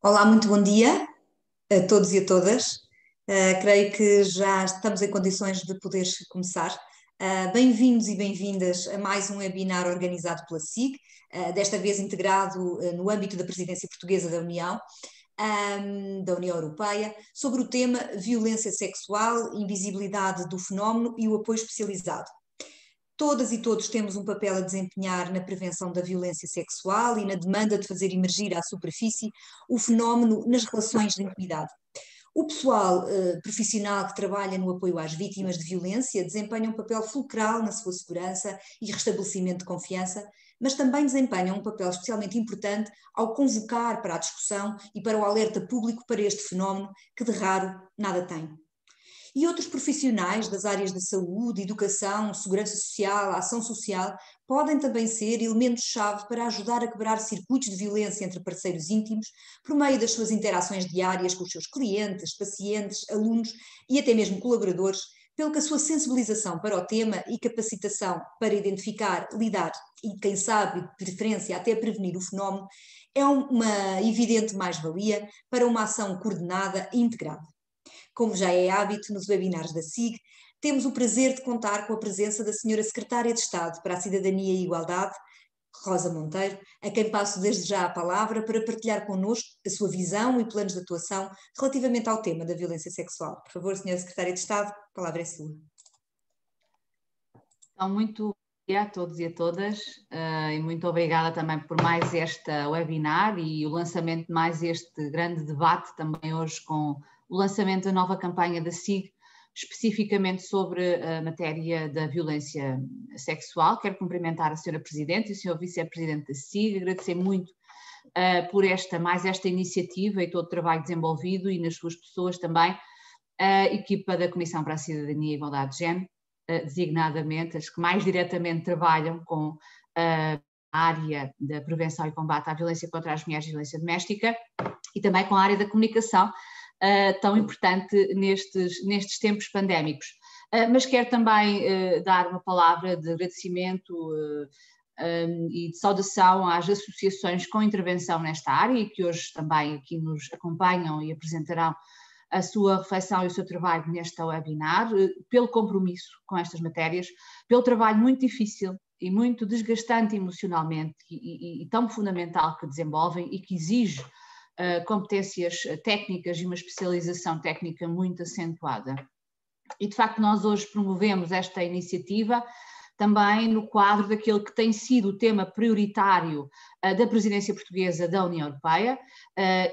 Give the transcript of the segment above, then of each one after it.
Olá, muito bom dia a todos e a todas. Creio que já estamos em condições de poder começar. Bem-vindos e bem-vindas a mais um webinar organizado pela SIG, desta vez integrado no âmbito da presidência portuguesa da União Europeia, sobre o tema violência sexual, invisibilidade do fenómeno e o apoio especializado. Todas e todos temos um papel a desempenhar na prevenção da violência sexual e na demanda de fazer emergir à superfície o fenómeno nas relações de intimidade. O pessoal profissional que trabalha no apoio às vítimas de violência desempenha um papel fulcral na sua segurança e restabelecimento de confiança, mas também desempenha um papel especialmente importante ao convocar para a discussão e para o alerta público para este fenómeno que de raro nada tem. E outros profissionais das áreas da saúde, educação, segurança social, ação social, podem também ser elementos-chave para ajudar a quebrar circuitos de violência entre parceiros íntimos por meio das suas interações diárias com os seus clientes, pacientes, alunos e até mesmo colaboradores, pelo que a sua sensibilização para o tema e capacitação para identificar, lidar e, quem sabe, de preferência até prevenir o fenómeno, é uma evidente mais-valia para uma ação coordenada e integrada. Como já é hábito nos webinars da SIG, temos o prazer de contar com a presença da Senhora Secretária de Estado para a Cidadania e a Igualdade, Rosa Monteiro, a quem passo desde já a palavra para partilhar connosco a sua visão e planos de atuação relativamente ao tema da violência sexual. Por favor, Senhora Secretária de Estado, a palavra é sua. Então, muito bom dia a todos e a todas e muito obrigada também por mais esta webinar e o lançamento de mais este grande debate também hoje com o lançamento da nova campanha da SIG, especificamente sobre a matéria da violência sexual. Quero cumprimentar a Sra. Presidente e o Sr. Vice-Presidente da SIG, agradecer muito por esta iniciativa e todo o trabalho desenvolvido e nas suas pessoas também, a equipa da Comissão para a Cidadania e Igualdade de Género, designadamente as que mais diretamente trabalham com a área da prevenção e combate à violência contra as mulheres e violência doméstica e também com a área da comunicação, tão importante nestes tempos pandémicos. Mas quero também dar uma palavra de agradecimento e de saudação às associações com intervenção nesta área e que hoje também aqui nos acompanham e apresentarão a sua reflexão e o seu trabalho neste webinar, pelo compromisso com estas matérias, pelo trabalho muito difícil e muito desgastante emocionalmente e tão fundamental que desenvolvem e que exige competências técnicas e uma especialização técnica muito acentuada. E de facto nós hoje promovemos esta iniciativa também no quadro daquele que tem sido o tema prioritário da presidência portuguesa da União Europeia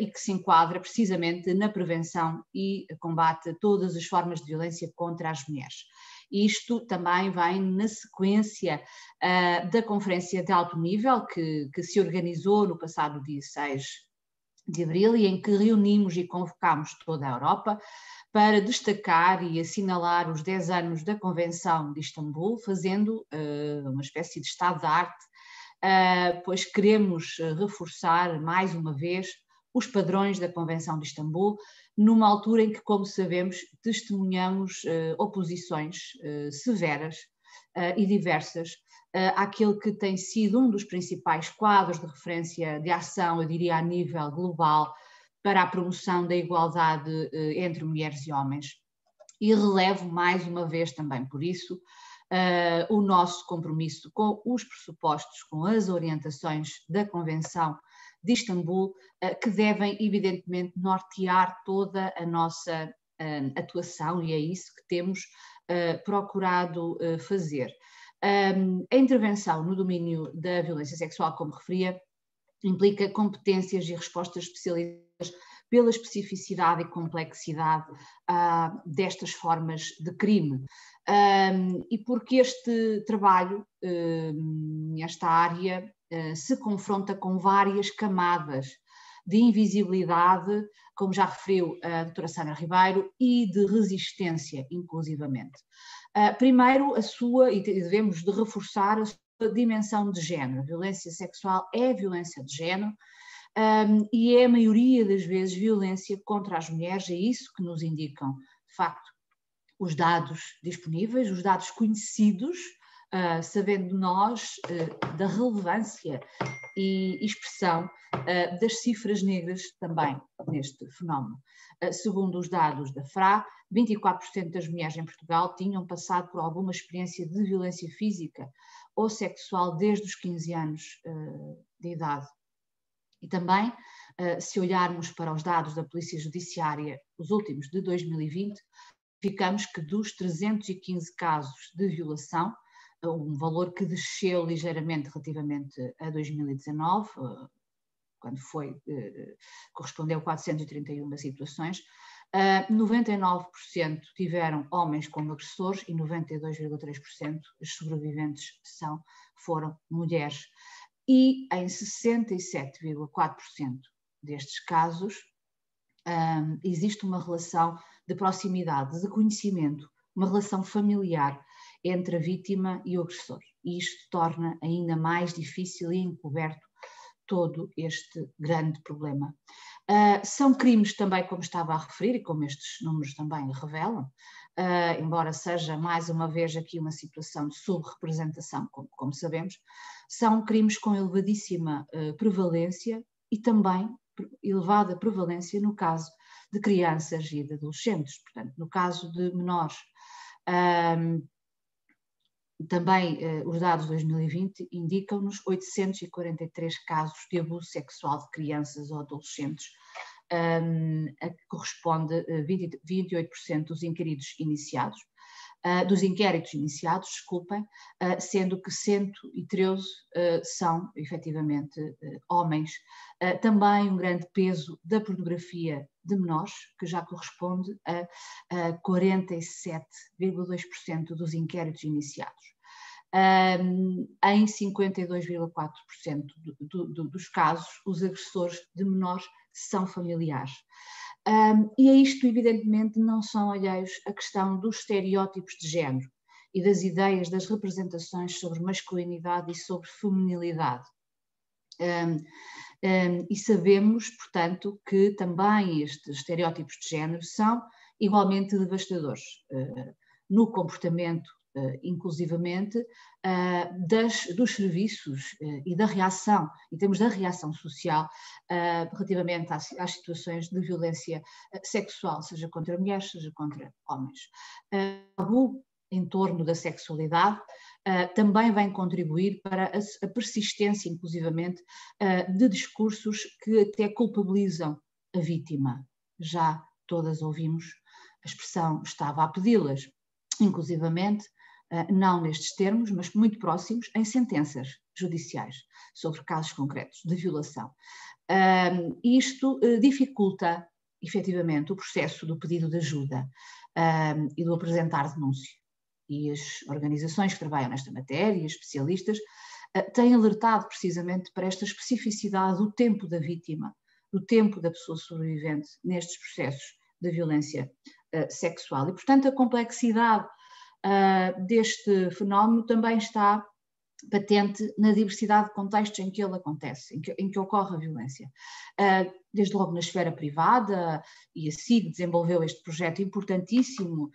e que se enquadra precisamente na prevenção e combate a todas as formas de violência contra as mulheres. Isto também vem na sequência da conferência de alto nível que se organizou no passado dia 6 de abril e em que reunimos e convocámos toda a Europa para destacar e assinalar os 10 anos da Convenção de Istambul, fazendo uma espécie de estado de arte, pois queremos reforçar mais uma vez os padrões da Convenção de Istambul, numa altura em que, como sabemos, testemunhamos oposições severas e diversas àquele que tem sido um dos principais quadros de referência de ação, eu diria a nível global, para a promoção da igualdade entre mulheres e homens. E relevo mais uma vez também por isso o nosso compromisso com os pressupostos, com as orientações da Convenção de Istambul, que devem evidentemente nortear toda a nossa atuação e é isso que temos procurado fazer. A intervenção no domínio da violência sexual, como referia, implica competências e respostas especializadas pela especificidade e complexidade destas formas de crime. E porque este trabalho, esta área, se confronta com várias camadas de invisibilidade, como já referiu a doutora Sandra Ribeiro, e de resistência, inclusivamente. Primeiro, e devemos de reforçar a sua dimensão de género. A violência sexual é violência de género e é a maioria das vezes violência contra as mulheres, é isso que nos indicam, de facto, os dados disponíveis, os dados conhecidos sabendo nós da relevância e expressão das cifras negras também neste fenómeno. Segundo os dados da FRA, 24% das mulheres em Portugal tinham passado por alguma experiência de violência física ou sexual desde os 15 anos de idade. E também, se olharmos para os dados da Polícia Judiciária, os últimos de 2020, verificamos que dos 315 casos de violação, um valor que desceu ligeiramente relativamente a 2019, quando correspondeu a 431 situações, 99% tiveram homens como agressores e 92,3% dos sobreviventes foram mulheres. E em 67,4% destes casos existe uma relação de proximidade, de conhecimento, uma relação familiar entre a vítima e o agressor. E isto torna ainda mais difícil e encoberto todo este grande problema. São crimes também, como estava a referir, e como estes números também revelam, embora seja mais uma vez aqui uma situação de subrepresentação, como sabemos, são crimes com elevadíssima prevalência e também elevada prevalência no caso de crianças e de adolescentes. Portanto, no caso de menores, também os dados de 2020 indicam-nos 843 casos de abuso sexual de crianças ou adolescentes, a que corresponde a 28% dos inquéritos iniciados, desculpem, sendo que 113 são efetivamente homens. Também um grande peso da pornografia de menores, que já corresponde a 47,2% dos inquéritos iniciados. Em 52,4% dos casos, os agressores de menores são familiares. E a isto, evidentemente, não são alheios a questão dos estereótipos de género e das ideias, das representações sobre masculinidade e sobre feminilidade. E sabemos, portanto, que também estes estereótipos de género são igualmente devastadores no comportamento, inclusivamente, dos serviços e da reação, em termos da reação social, relativamente às situações de violência sexual, seja contra mulheres, seja contra homens. O em torno da sexualidade também vem contribuir para a persistência, inclusivamente, de discursos que até culpabilizam a vítima. Já todas ouvimos a expressão "estava a pedi-las", inclusivamente, não nestes termos, mas muito próximos, em sentenças judiciais sobre casos concretos de violação. Isto dificulta, efetivamente, o processo do pedido de ajuda e do apresentar denúncia. E as organizações que trabalham nesta matéria, especialistas, têm alertado precisamente para esta especificidade do tempo da vítima, do tempo da pessoa sobrevivente nestes processos de violência sexual. E, portanto, a complexidade deste fenómeno também está patente na diversidade de contextos em que ele acontece, em que ocorre a violência. Desde logo na esfera privada, e a SIG desenvolveu este projeto importantíssimo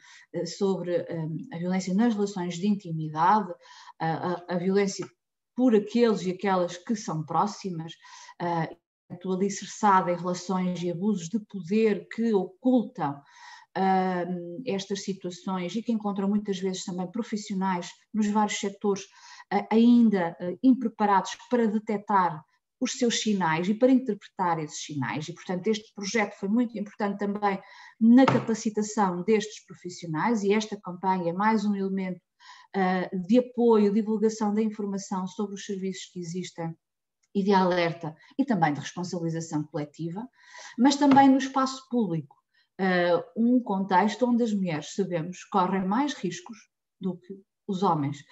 sobre a violência nas relações de intimidade, a violência por aqueles e aquelas que são próximas, alicerçada em relações e abusos de poder que ocultam estas situações e que encontram muitas vezes também profissionais nos vários setores ainda impreparados para detectar os seus sinais e para interpretar esses sinais. E, portanto, este projeto foi muito importante também na capacitação destes profissionais, e esta campanha é mais um elemento de apoio, divulgação da informação sobre os serviços que existem e de alerta e também de responsabilização coletiva, mas também no espaço público. Um contexto onde as mulheres, sabemos, correm mais riscos do que os homens.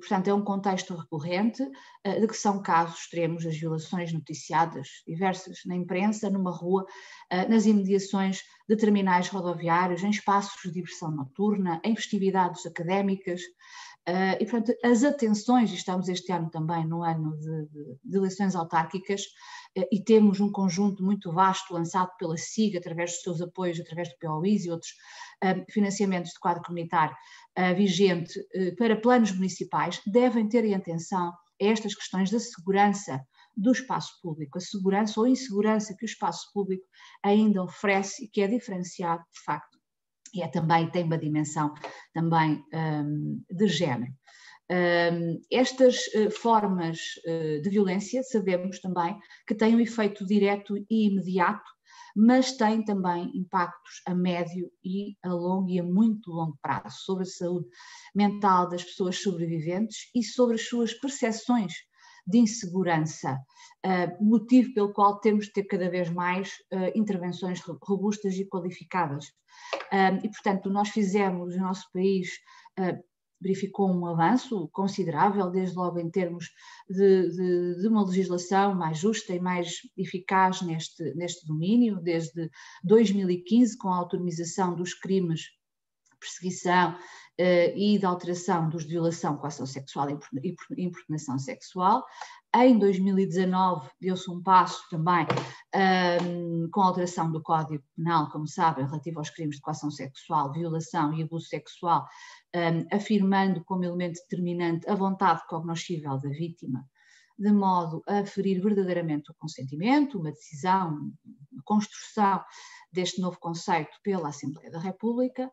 Portanto, é um contexto recorrente de que são casos extremos, as violações noticiadas diversas na imprensa, numa rua, nas imediações de terminais rodoviários, em espaços de diversão noturna, em festividades académicas. E, portanto, as atenções, e estamos este ano também no ano de eleições autárquicas, e temos um conjunto muito vasto lançado pela SIG, através dos seus apoios, através do POIs e outros financiamentos de quadro comunitário, vigente para planos municipais devem ter em atenção estas questões da segurança do espaço público, a segurança ou insegurança que o espaço público ainda oferece e que é diferenciado, de facto, e tem uma dimensão também de género. Estas formas de violência sabemos também que têm um efeito direto e imediato, mas têm também impactos a médio e a longo e a muito longo prazo sobre a saúde mental das pessoas sobreviventes e sobre as suas percepções de insegurança, motivo pelo qual temos de ter cada vez mais intervenções robustas e qualificadas. E, portanto, nós fizemos, o nosso país verificou um avanço considerável, desde logo em termos de uma legislação mais justa e mais eficaz neste domínio, desde 2015, com a autonomização dos crimes de perseguição e de alteração dos de violação, coação sexual e importunação sexual. Em 2019 deu-se um passo também com a alteração do Código Penal, como sabem, relativo aos crimes de coação sexual, violação e abuso sexual, afirmando como elemento determinante a vontade cognoscível da vítima, de modo a aferir verdadeiramente o consentimento, uma decisão, uma construção deste novo conceito pela Assembleia da República,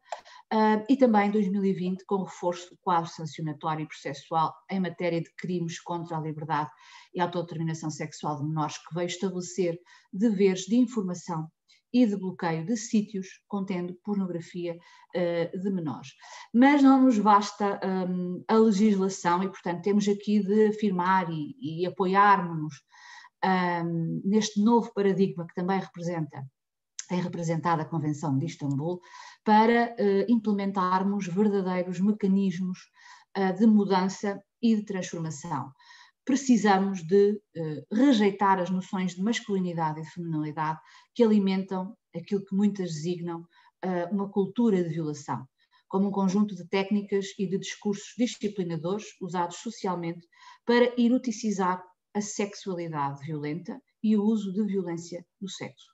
e também em 2020 com o reforço do quadro sancionatório e processual em matéria de crimes contra a liberdade e a autodeterminação sexual de menores, que veio estabelecer deveres de informação e de bloqueio de sítios contendo pornografia de menores. Mas não nos basta a legislação e, portanto, temos aqui de afirmar e apoiarmos-nos neste novo paradigma que também tem representado a Convenção de Istambul, para implementarmos verdadeiros mecanismos de mudança e de transformação. Precisamos de rejeitar as noções de masculinidade e de feminilidade que alimentam aquilo que muitas designam uma cultura de violação, como um conjunto de técnicas e de discursos disciplinadores usados socialmente para eroticizar a sexualidade violenta e o uso de violência no sexo.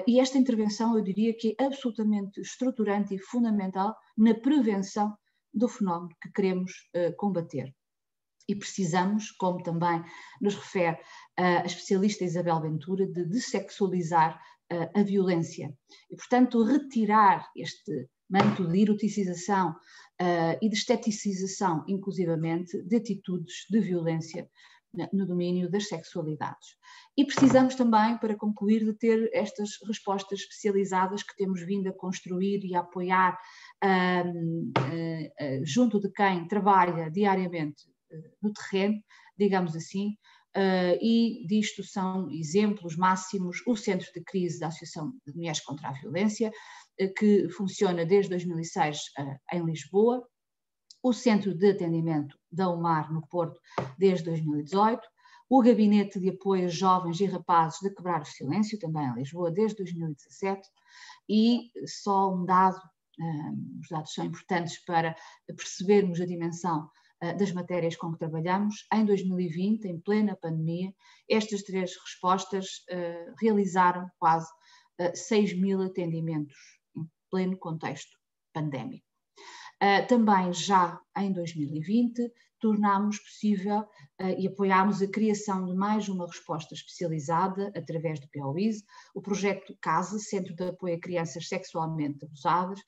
E esta intervenção eu diria que é absolutamente estruturante e fundamental na prevenção do fenómeno que queremos combater. E precisamos, como também nos refere a especialista Isabel Ventura, de dessexualizar a violência e, portanto, retirar este manto de eroticização e de esteticização, inclusivamente, de atitudes de violência no domínio das sexualidades. E precisamos também, para concluir, de ter estas respostas especializadas que temos vindo a construir e a apoiar junto de quem trabalha diariamente no terreno, digamos assim, e disto são exemplos máximos o Centro de Crise da Associação de Mulheres contra a Violência, que funciona desde 2006 em Lisboa, o Centro de Atendimento da UMAR no Porto desde 2018, o Gabinete de Apoio a Jovens e Rapazes de Quebrar o Silêncio, também em Lisboa, desde 2017, e só um dado, os dados são importantes para percebermos a dimensão das matérias com que trabalhamos. Em 2020, em plena pandemia, estas três respostas realizaram quase 6.000 atendimentos em pleno contexto pandémico. Também já em 2020 tornámos possível e apoiámos a criação de mais uma resposta especializada através do POIS, o projeto CASA, Centro de Apoio a Crianças Sexualmente Abusadas,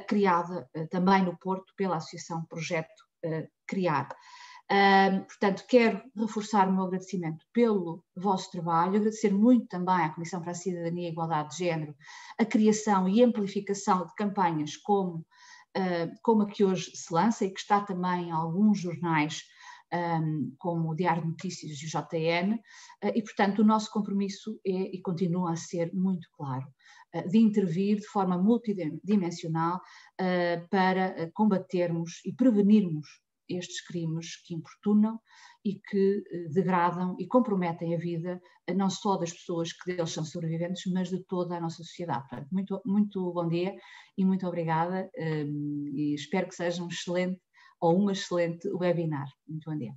criada também no Porto pela Associação Projeto Criar. Portanto, quero reforçar o meu agradecimento pelo vosso trabalho, agradecer muito também à Comissão para a Cidadania e Igualdade de Género a criação e amplificação de campanhas como a que hoje se lança e que está também em alguns jornais, como o Diário de Notícias e o JN, e portanto o nosso compromisso é e continua a ser muito claro, de intervir de forma multidimensional para combatermos e prevenirmos estes crimes que importunam e que degradam e comprometem a vida não só das pessoas que deles são sobreviventes, mas de toda a nossa sociedade. Portanto, muito bom dia e muito obrigada, e espero que seja um excelente ou uma excelente webinar. Muito bom dia.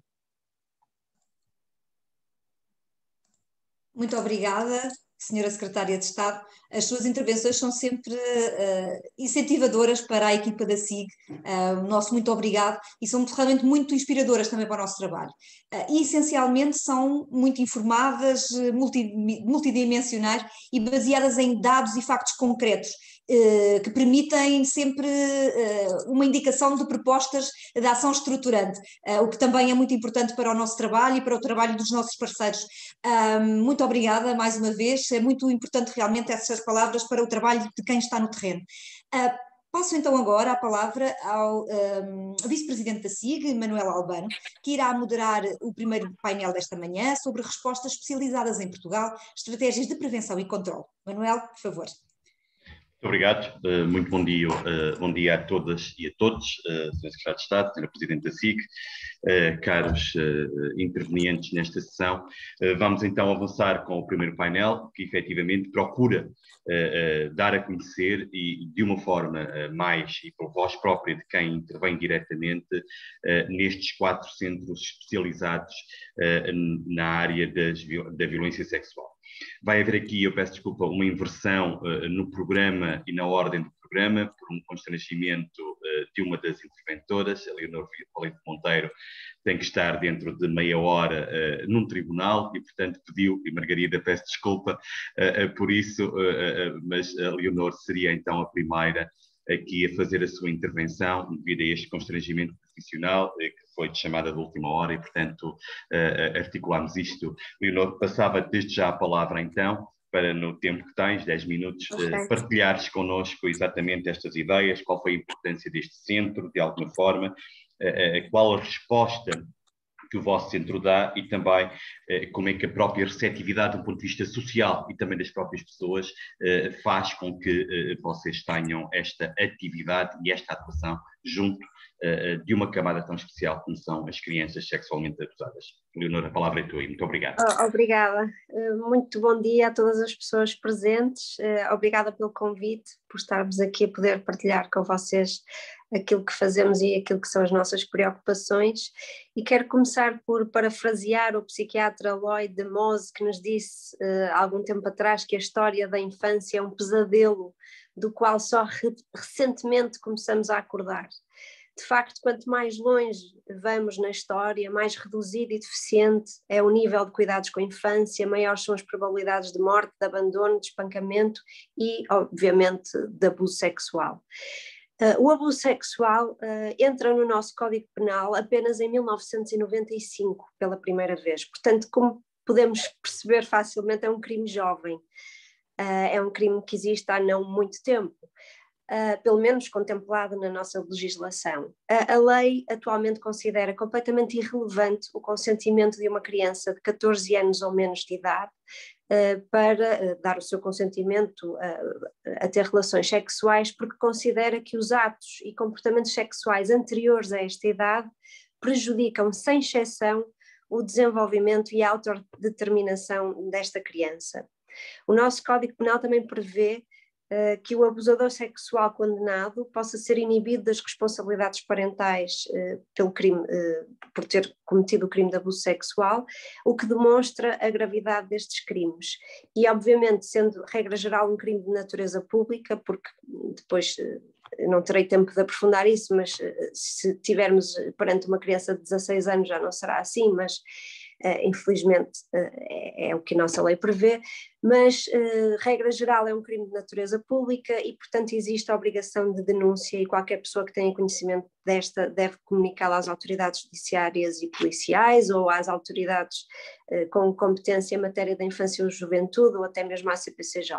Muito obrigada, Senhora Secretária de Estado, as suas intervenções são sempre incentivadoras para a equipa da SIG, nosso muito obrigado, e são realmente muito inspiradoras também para o nosso trabalho. E essencialmente são muito informadas, multidimensionais e baseadas em dados e factos concretos, que permitem sempre uma indicação de propostas de ação estruturante, o que também é muito importante para o nosso trabalho e para o trabalho dos nossos parceiros. Muito obrigada mais uma vez, é muito importante realmente essas palavras para o trabalho de quem está no terreno. Passo então agora a palavra ao vice-presidente da SIG, Manuel Albano, que irá moderar o primeiro painel desta manhã sobre respostas especializadas em Portugal, estratégias de prevenção e controle. Manuel, por favor. Muito obrigado, muito bom dia a todas e a todos, Sr. Secretário de Estado, Sra. Presidente da SIG, caros intervenientes nesta sessão. Vamos então avançar com o primeiro painel, que efetivamente procura dar a conhecer e de uma forma mais e por voz própria de quem intervém diretamente nestes 4 centros especializados na área da violência sexual. Vai haver aqui, eu peço desculpa, uma inversão no programa e na ordem do programa, por um constrangimento de uma das interventoras, a Leonor Valente Monteiro, tem que estar dentro de meia hora num tribunal e, portanto, pediu, e Margarida, peço desculpa por isso, mas a Leonor seria então a primeira aqui a fazer a sua intervenção devido a este constrangimento profissional que foi de chamada de última hora e, portanto, articulámos isto. Leonor, passava desde já a palavra então, para no tempo que tens, 10 minutos, partilhares connosco exatamente estas ideias, qual foi a importância deste centro, de alguma forma, qual a resposta que o vosso centro dá e também como é que a própria receptividade do ponto de vista social e também das próprias pessoas faz com que vocês tenham esta atividade e esta atuação junto de uma camada tão especial como são as crianças sexualmente abusadas. Leonor, a palavra é tua e muito obrigado. Obrigada. Muito bom dia a todas as pessoas presentes. Obrigada pelo convite, por estarmos aqui a poder partilhar com vocês aquilo que fazemos e aquilo que são as nossas preocupações. E quero começar por parafrasear o psiquiatra Lloyd de Mose, que nos disse há algum tempo atrás que a história da infância é um pesadelo do qual só recentemente começamos a acordar. De facto, quanto mais longe vamos na história, mais reduzido e deficiente é o nível de cuidados com a infância, maiores são as probabilidades de morte, de abandono, de espancamento e, obviamente, de abuso sexual. O abuso sexual entra no nosso Código Penal apenas em 1995, pela primeira vez. Portanto, como podemos perceber facilmente, é um crime jovem. É um crime que existe há não muito tempo. Pelo menos contemplado na nossa legislação. A lei atualmente considera completamente irrelevante o consentimento de uma criança de 14 anos ou menos de idade para dar o seu consentimento a ter relações sexuais, porque considera que os atos e comportamentos sexuais anteriores a esta idade prejudicam, sem exceção, o desenvolvimento e a autodeterminação desta criança. O nosso Código Penal também prevê que o abusador sexual condenado possa ser inibido das responsabilidades parentais pelo crime, por ter cometido o crime de abuso sexual, o que demonstra a gravidade destes crimes. E, obviamente, sendo regra geral um crime de natureza pública, porque depois não terei tempo de aprofundar isso, mas se tivermos perante uma criança de 16 anos já não será assim, mas infelizmente é o que a nossa lei prevê, mas regra geral é um crime de natureza pública e portanto existe a obrigação de denúncia e qualquer pessoa que tenha conhecimento desta deve comunicá-la às autoridades judiciárias e policiais ou às autoridades com competência em matéria da infância ou juventude ou até mesmo à CPCJ.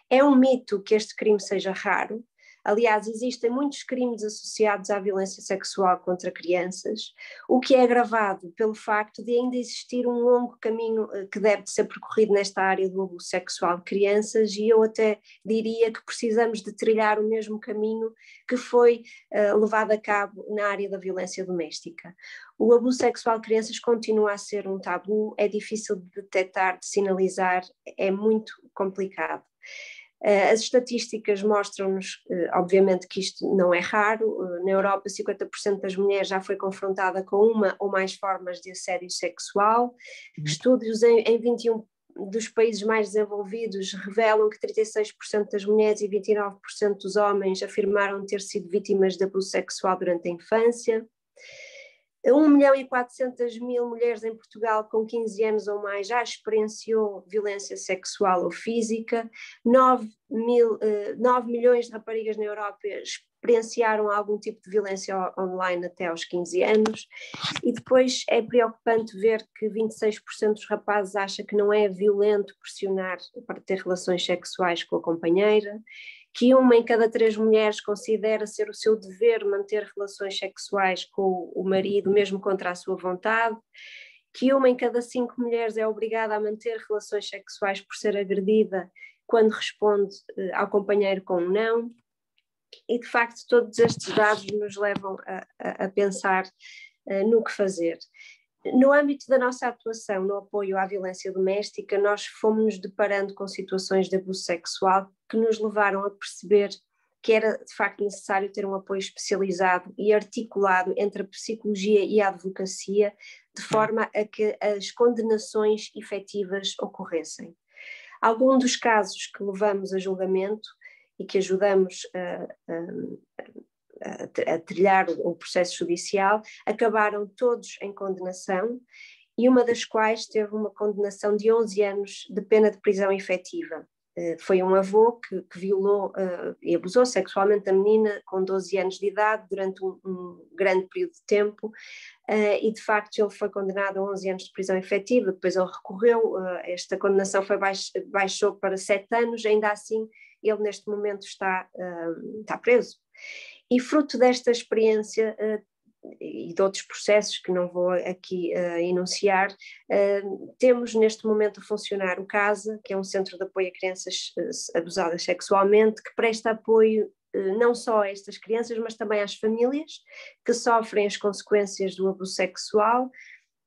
É um mito que este crime seja raro. Aliás, existem muitos crimes associados à violência sexual contra crianças, o que é agravado pelo facto de ainda existir um longo caminho que deve ser percorrido nesta área do abuso sexual de crianças e eu até diria que precisamos de trilhar o mesmo caminho que foi levado a cabo na área da violência doméstica. O abuso sexual de crianças continua a ser um tabu, é difícil de detectar, de sinalizar, é muito complicado. As estatísticas mostram-nos, obviamente, que isto não é raro. Na Europa, 50% das mulheres já foi confrontada com uma ou mais formas de assédio sexual. Estudos em 21 dos países mais desenvolvidos revelam que 36% das mulheres e 29% dos homens afirmaram ter sido vítimas de abuso sexual durante a infância. 1.400.000 mulheres em Portugal com 15 anos ou mais já experienciou violência sexual ou física, 9 milhões de raparigas na Europa experienciaram algum tipo de violência online até aos 15 anos, e depois é preocupante ver que 26% dos rapazes acham que não é violento pressionar para ter relações sexuais com a companheira, que 1 em cada 3 mulheres considera ser o seu dever manter relações sexuais com o marido, mesmo contra a sua vontade, que 1 em cada 5 mulheres é obrigada a manter relações sexuais por ser agredida quando responde ao companheiro com um não, e de facto todos estes dados nos levam a pensar no que fazer. No âmbito da nossa atuação no apoio à violência doméstica, nós fomos-nos deparando com situações de abuso sexual que nos levaram a perceber que era de facto necessário ter um apoio especializado e articulado entre a psicologia e a advocacia, de forma a que as condenações efetivas ocorressem. Alguns dos casos que levamos a julgamento e que ajudamos a trilhar o processo judicial, acabaram todos em condenação, e uma das quais teve uma condenação de 11 anos de pena de prisão efetiva. Foi um avô que violou e abusou sexualmente da menina com 12 anos de idade durante um grande período de tempo, e de facto ele foi condenado a 11 anos de prisão efetiva. Depois ele recorreu, esta condenação baixou para 7 anos, ainda assim ele neste momento está preso. E fruto desta experiência e de outros processos que não vou aqui enunciar, temos neste momento a funcionar o CASA, que é um centro de apoio a crianças abusadas sexualmente, que presta apoio não só a estas crianças, mas também às famílias que sofrem as consequências do abuso sexual,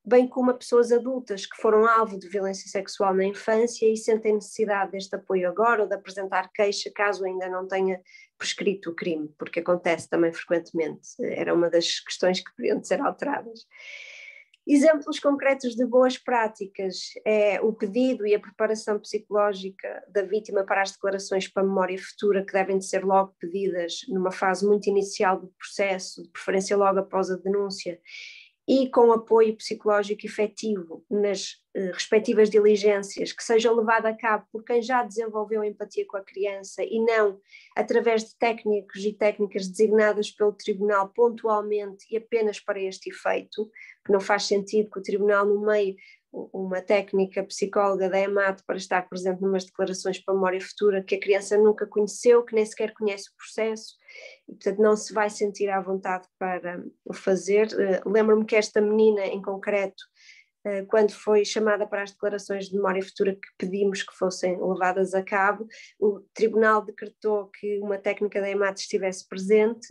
bem como a pessoas adultas que foram alvo de violência sexual na infância e sentem necessidade deste apoio agora, ou de apresentar queixa caso ainda não tenha prescrito o crime, porque acontece também frequentemente. Era uma das questões que deviam ser alteradas. Exemplos concretos de boas práticas é o pedido e a preparação psicológica da vítima para as declarações para a memória futura, que devem de ser logo pedidas numa fase muito inicial do processo, de preferência logo após a denúncia, e com apoio psicológico efetivo nas respectivas diligências, que seja levado a cabo por quem já desenvolveu empatia com a criança e não através de técnicos e técnicas designadas pelo Tribunal pontualmente e apenas para este efeito, que não faz sentido que o Tribunal nomeie uma técnica psicóloga da EMAT para estar presente numas declarações para a memória futura que a criança nunca conheceu, que nem sequer conhece o processo, e portanto não se vai sentir à vontade para o fazer. Lembro-me que esta menina em concreto, quando foi chamada para as declarações de memória futura que pedimos que fossem levadas a cabo, o Tribunal decretou que uma técnica da EMAT estivesse presente,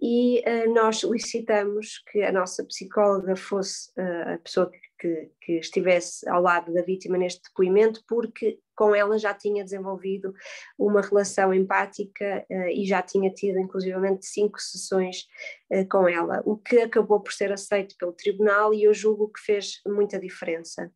e nós solicitamos que a nossa psicóloga fosse a pessoa que estivesse ao lado da vítima neste depoimento, porque com ela já tinha desenvolvido uma relação empática e já tinha tido inclusivamente 5 sessões com ela, o que acabou por ser aceito pelo tribunal, e eu julgo que fez muita diferença.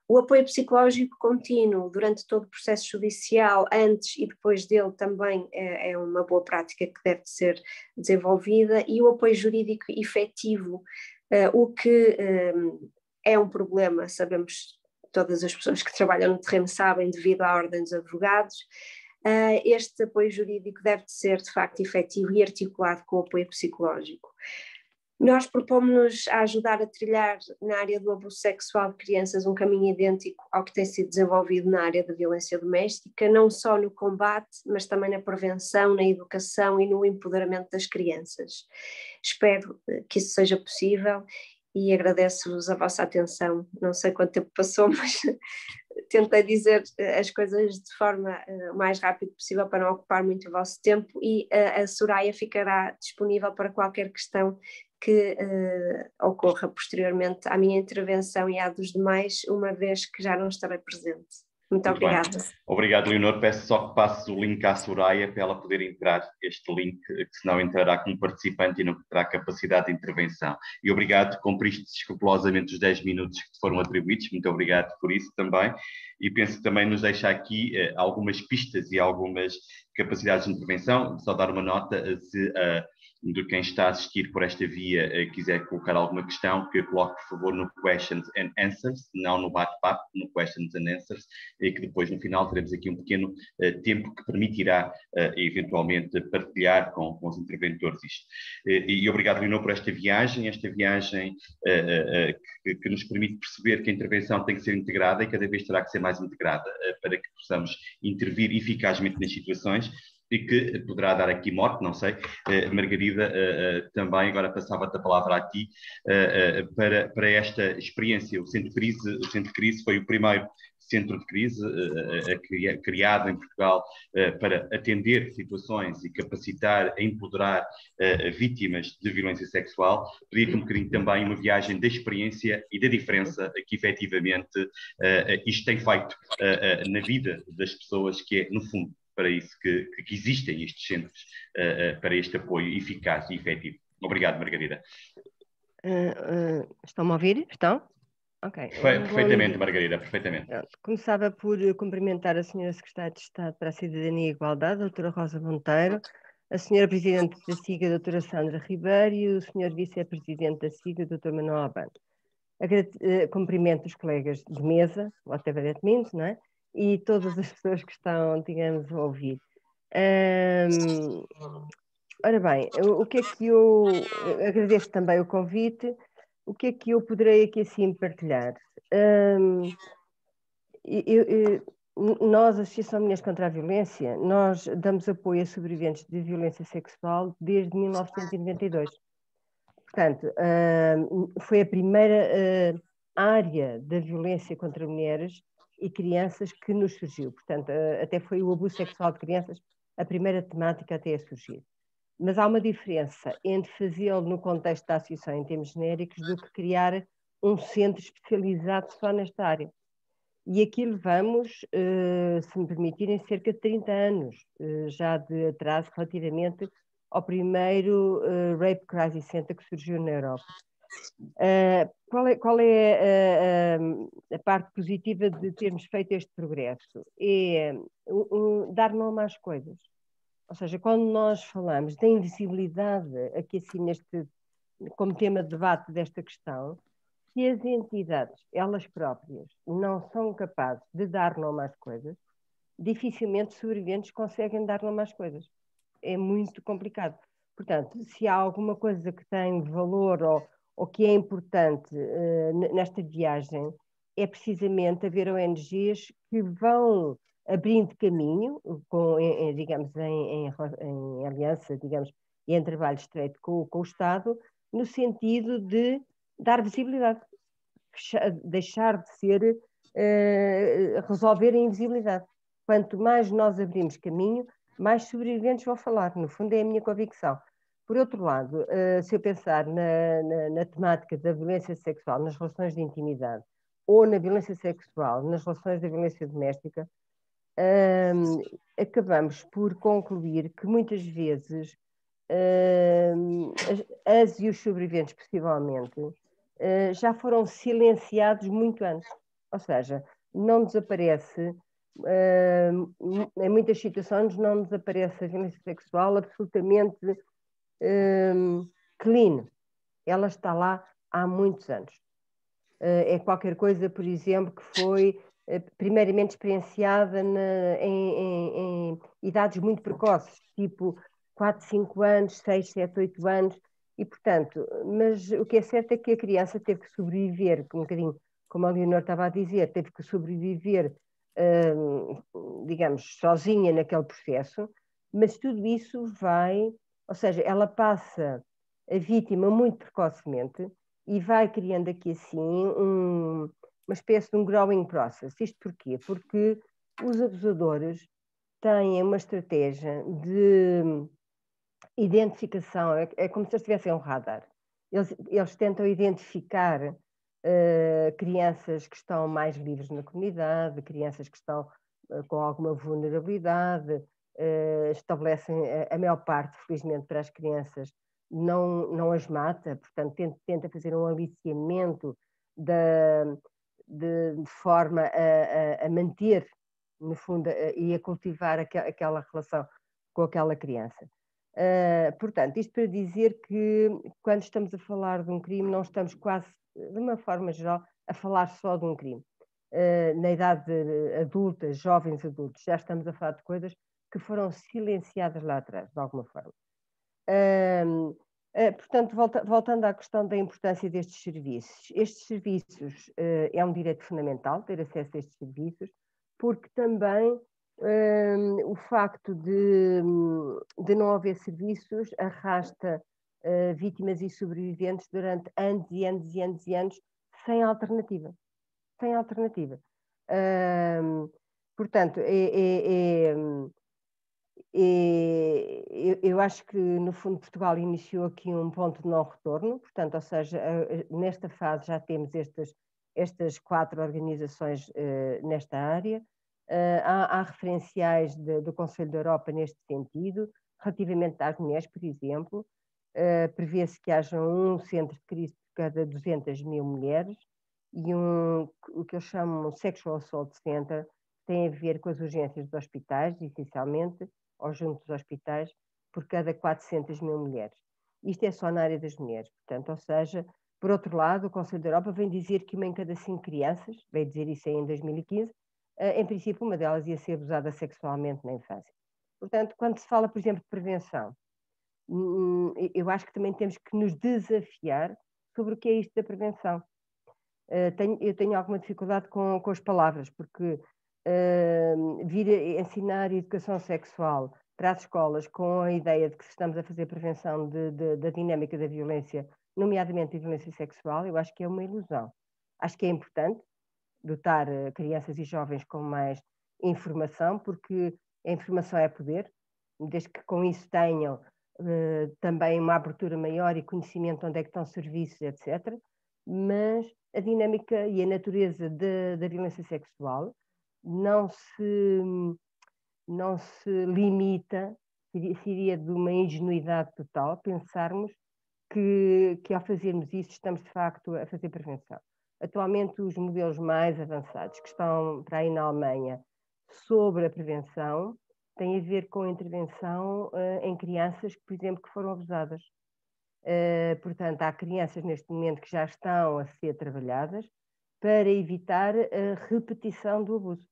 O apoio psicológico contínuo durante todo o processo judicial, antes e depois dele, também é uma boa prática que deve ser desenvolvida, e o apoio jurídico efetivo, o que é um problema, sabemos, todas as pessoas que trabalham no terreno sabem, devido à ordem dos advogados. Este apoio jurídico deve ser de facto efetivo e articulado com o apoio psicológico. Nós propomos-nos a ajudar a trilhar na área do abuso sexual de crianças um caminho idêntico ao que tem sido desenvolvido na área da violência doméstica, não só no combate, mas também na prevenção, na educação e no empoderamento das crianças. Espero que isso seja possível e agradeço-vos a vossa atenção. Não sei quanto tempo passou, mas tentei dizer as coisas de forma o mais rápida possível para não ocupar muito o vosso tempo, e a Soraya ficará disponível para qualquer questão que ocorra posteriormente à minha intervenção e à dos demais, uma vez que já não estarei presente. Muito obrigada. Obrigado, Leonor. Peço só que passe o link à Soraya para ela poder entrar este link, que senão entrará como participante e não terá capacidade de intervenção. E obrigado, cumpriste escrupulosamente os 10 minutos que te foram atribuídos. Muito obrigado por isso também. E penso que também nos deixa aqui algumas pistas e algumas capacidades de intervenção. Só dar uma nota, se de quem está a assistir por esta via quiser colocar alguma questão, que coloque, por favor, no Questions and Answers, não no bate-papo, no Questions and Answers, e que depois, no final, teremos aqui um pequeno tempo que permitirá, eventualmente, partilhar com os interventores isto. E obrigado, Leonor, por esta viagem que nos permite perceber que a intervenção tem que ser integrada e cada vez terá que ser mais integrada para que possamos intervir eficazmente nas situações, e que poderá dar aqui morte, não sei. Margarida, também agora passava-te a palavra a ti, para esta experiência. O Centro de Crise foi o primeiro centro de crise criado em Portugal para atender situações e capacitar, empoderar vítimas de violência sexual. Pedir-te um bocadinho também uma viagem da experiência e da diferença que efetivamente isto tem feito na vida das pessoas, que é, no fundo, para isso que existem estes centros, para este apoio eficaz e efetivo. Obrigado, Margarida. Estão-me a ouvir? Estão? Ok. Perfeitamente, Margarida, perfeitamente. Começava por cumprimentar a Sra. Secretária de Estado para a Cidadania e Igualdade, a doutora Rosa Monteiro, a Sra. Presidente da SIGA, a doutora Sandra Ribeiro, e o Sr. Vice-Presidente da SIGA, o doutor Manuel Albano. Cumprimento os colegas de mesa, whatever that means, não é? E todas as pessoas que estão, digamos, a ouvir. Ora bem, o que é que eu agradeço também o convite, o que é que eu poderei aqui assim partilhar? Nós, a Associação Mulheres contra a Violência, nós damos apoio a sobreviventes de violência sexual desde 1992. Portanto, foi a primeira área da violência contra mulheres e crianças que nos surgiu. Portanto, até foi o abuso sexual de crianças a primeira temática até a surgir. Mas há uma diferença entre fazê-lo no contexto da associação em termos genéricos do que criar um centro especializado só nesta área. E aqui levamos, se me permitirem, cerca de 30 anos já de atraso relativamente ao primeiro Rape Crisis Center que surgiu na Europa. Qual é a parte positiva de termos feito este progresso? É dar nome às coisas. Ou seja, quando nós falamos da invisibilidade, aqui assim, como tema de debate desta questão, se as entidades, elas próprias, não são capazes de dar nome às coisas, dificilmente sobreviventes conseguem dar nome às coisas. É muito complicado. Portanto, se há alguma coisa que tem valor ou que é importante nesta viagem, é precisamente haver ONGs que vão abrindo caminho, digamos, em aliança, digamos, e em trabalho estreito com o Estado, no sentido de dar visibilidade, deixar de ser, resolver a invisibilidade. Quanto mais nós abrimos caminho, mais sobreviventes vão falar. No fundo, é a minha convicção. Por outro lado, se eu pensar na temática da violência sexual nas relações de intimidade ou na violência sexual nas relações da violência doméstica, acabamos por concluir que muitas vezes as e os sobreviventes, possivelmente, já foram silenciados muito antes. Ou seja, não desaparece, em muitas situações, não desaparece a violência sexual absolutamente clean. Ela está lá há muitos anos. É qualquer coisa, por exemplo, que foi primeiramente experienciada em idades muito precoces, tipo 4, 5 anos, 6, 7, 8 anos, e portanto, mas o que é certo é que a criança teve que sobreviver, um bocadinho como a Leonor estava a dizer, teve que sobreviver, digamos, sozinha naquele processo, mas tudo isso ou seja, ela passa a vítima muito precocemente e vai criando aqui assim uma espécie de um growing process. Isto porquê? Porque os abusadores têm uma estratégia de identificação, é como se eles tivessem um radar. Eles tentam identificar crianças que estão mais livres na comunidade, crianças que estão com alguma vulnerabilidade, estabelecem, a maior parte, felizmente, para as crianças, não as mata, portanto, tenta fazer um aliciamento de forma a manter, no fundo, e a cultivar aquela relação com aquela criança. Portanto, isto para dizer que quando estamos a falar de um crime, não estamos quase, de uma forma geral, a falar só de um crime. Na idade adulta, jovens adultos, já estamos a falar de coisas que foram silenciadas lá atrás, de alguma forma. Portanto, voltando à questão da importância destes serviços é um direito fundamental ter acesso a estes serviços, porque também o facto de não haver serviços arrasta vítimas e sobreviventes durante anos e anos e anos e anos sem alternativa. Sem alternativa. Portanto, eu acho que, no fundo, Portugal iniciou aqui um ponto de não retorno, portanto, ou seja, nesta fase já temos estas 4 organizações nesta área. Há referenciais do Conselho da Europa neste sentido, relativamente às mulheres, por exemplo. Prevê-se que haja um centro de crise por cada 200.000 mulheres e o que eu chamo Sexual Assault Center tem a ver com as urgências dos hospitais, essencialmente, ou junto dos hospitais, por cada 400.000 mulheres. Isto é só na área das mulheres, portanto, ou seja, por outro lado, o Conselho da Europa vem dizer que 1 em cada 5 crianças, veio dizer isso em 2015, em princípio uma delas ia ser abusada sexualmente na infância. Portanto, quando se fala, por exemplo, de prevenção, eu acho que também temos que nos desafiar sobre o que é isto da prevenção. Eu tenho alguma dificuldade com as palavras, porque vir a ensinar educação sexual para as escolas com a ideia de que estamos a fazer prevenção da dinâmica da violência, nomeadamente a violência sexual, eu acho que é uma ilusão. Acho que é importante dotar crianças e jovens com mais informação, porque a informação é poder, desde que com isso tenham também uma abertura maior e conhecimento onde é que estão serviços, etc. Mas a dinâmica e a natureza da violência sexual não se limita, seria de uma ingenuidade total pensarmos que ao fazermos isso estamos de facto a fazer prevenção. Atualmente os modelos mais avançados que estão para aí na Alemanha sobre a prevenção têm a ver com a intervenção em crianças, por exemplo, que foram abusadas. Portanto, há crianças neste momento que já estão a ser trabalhadas para evitar a repetição do abuso,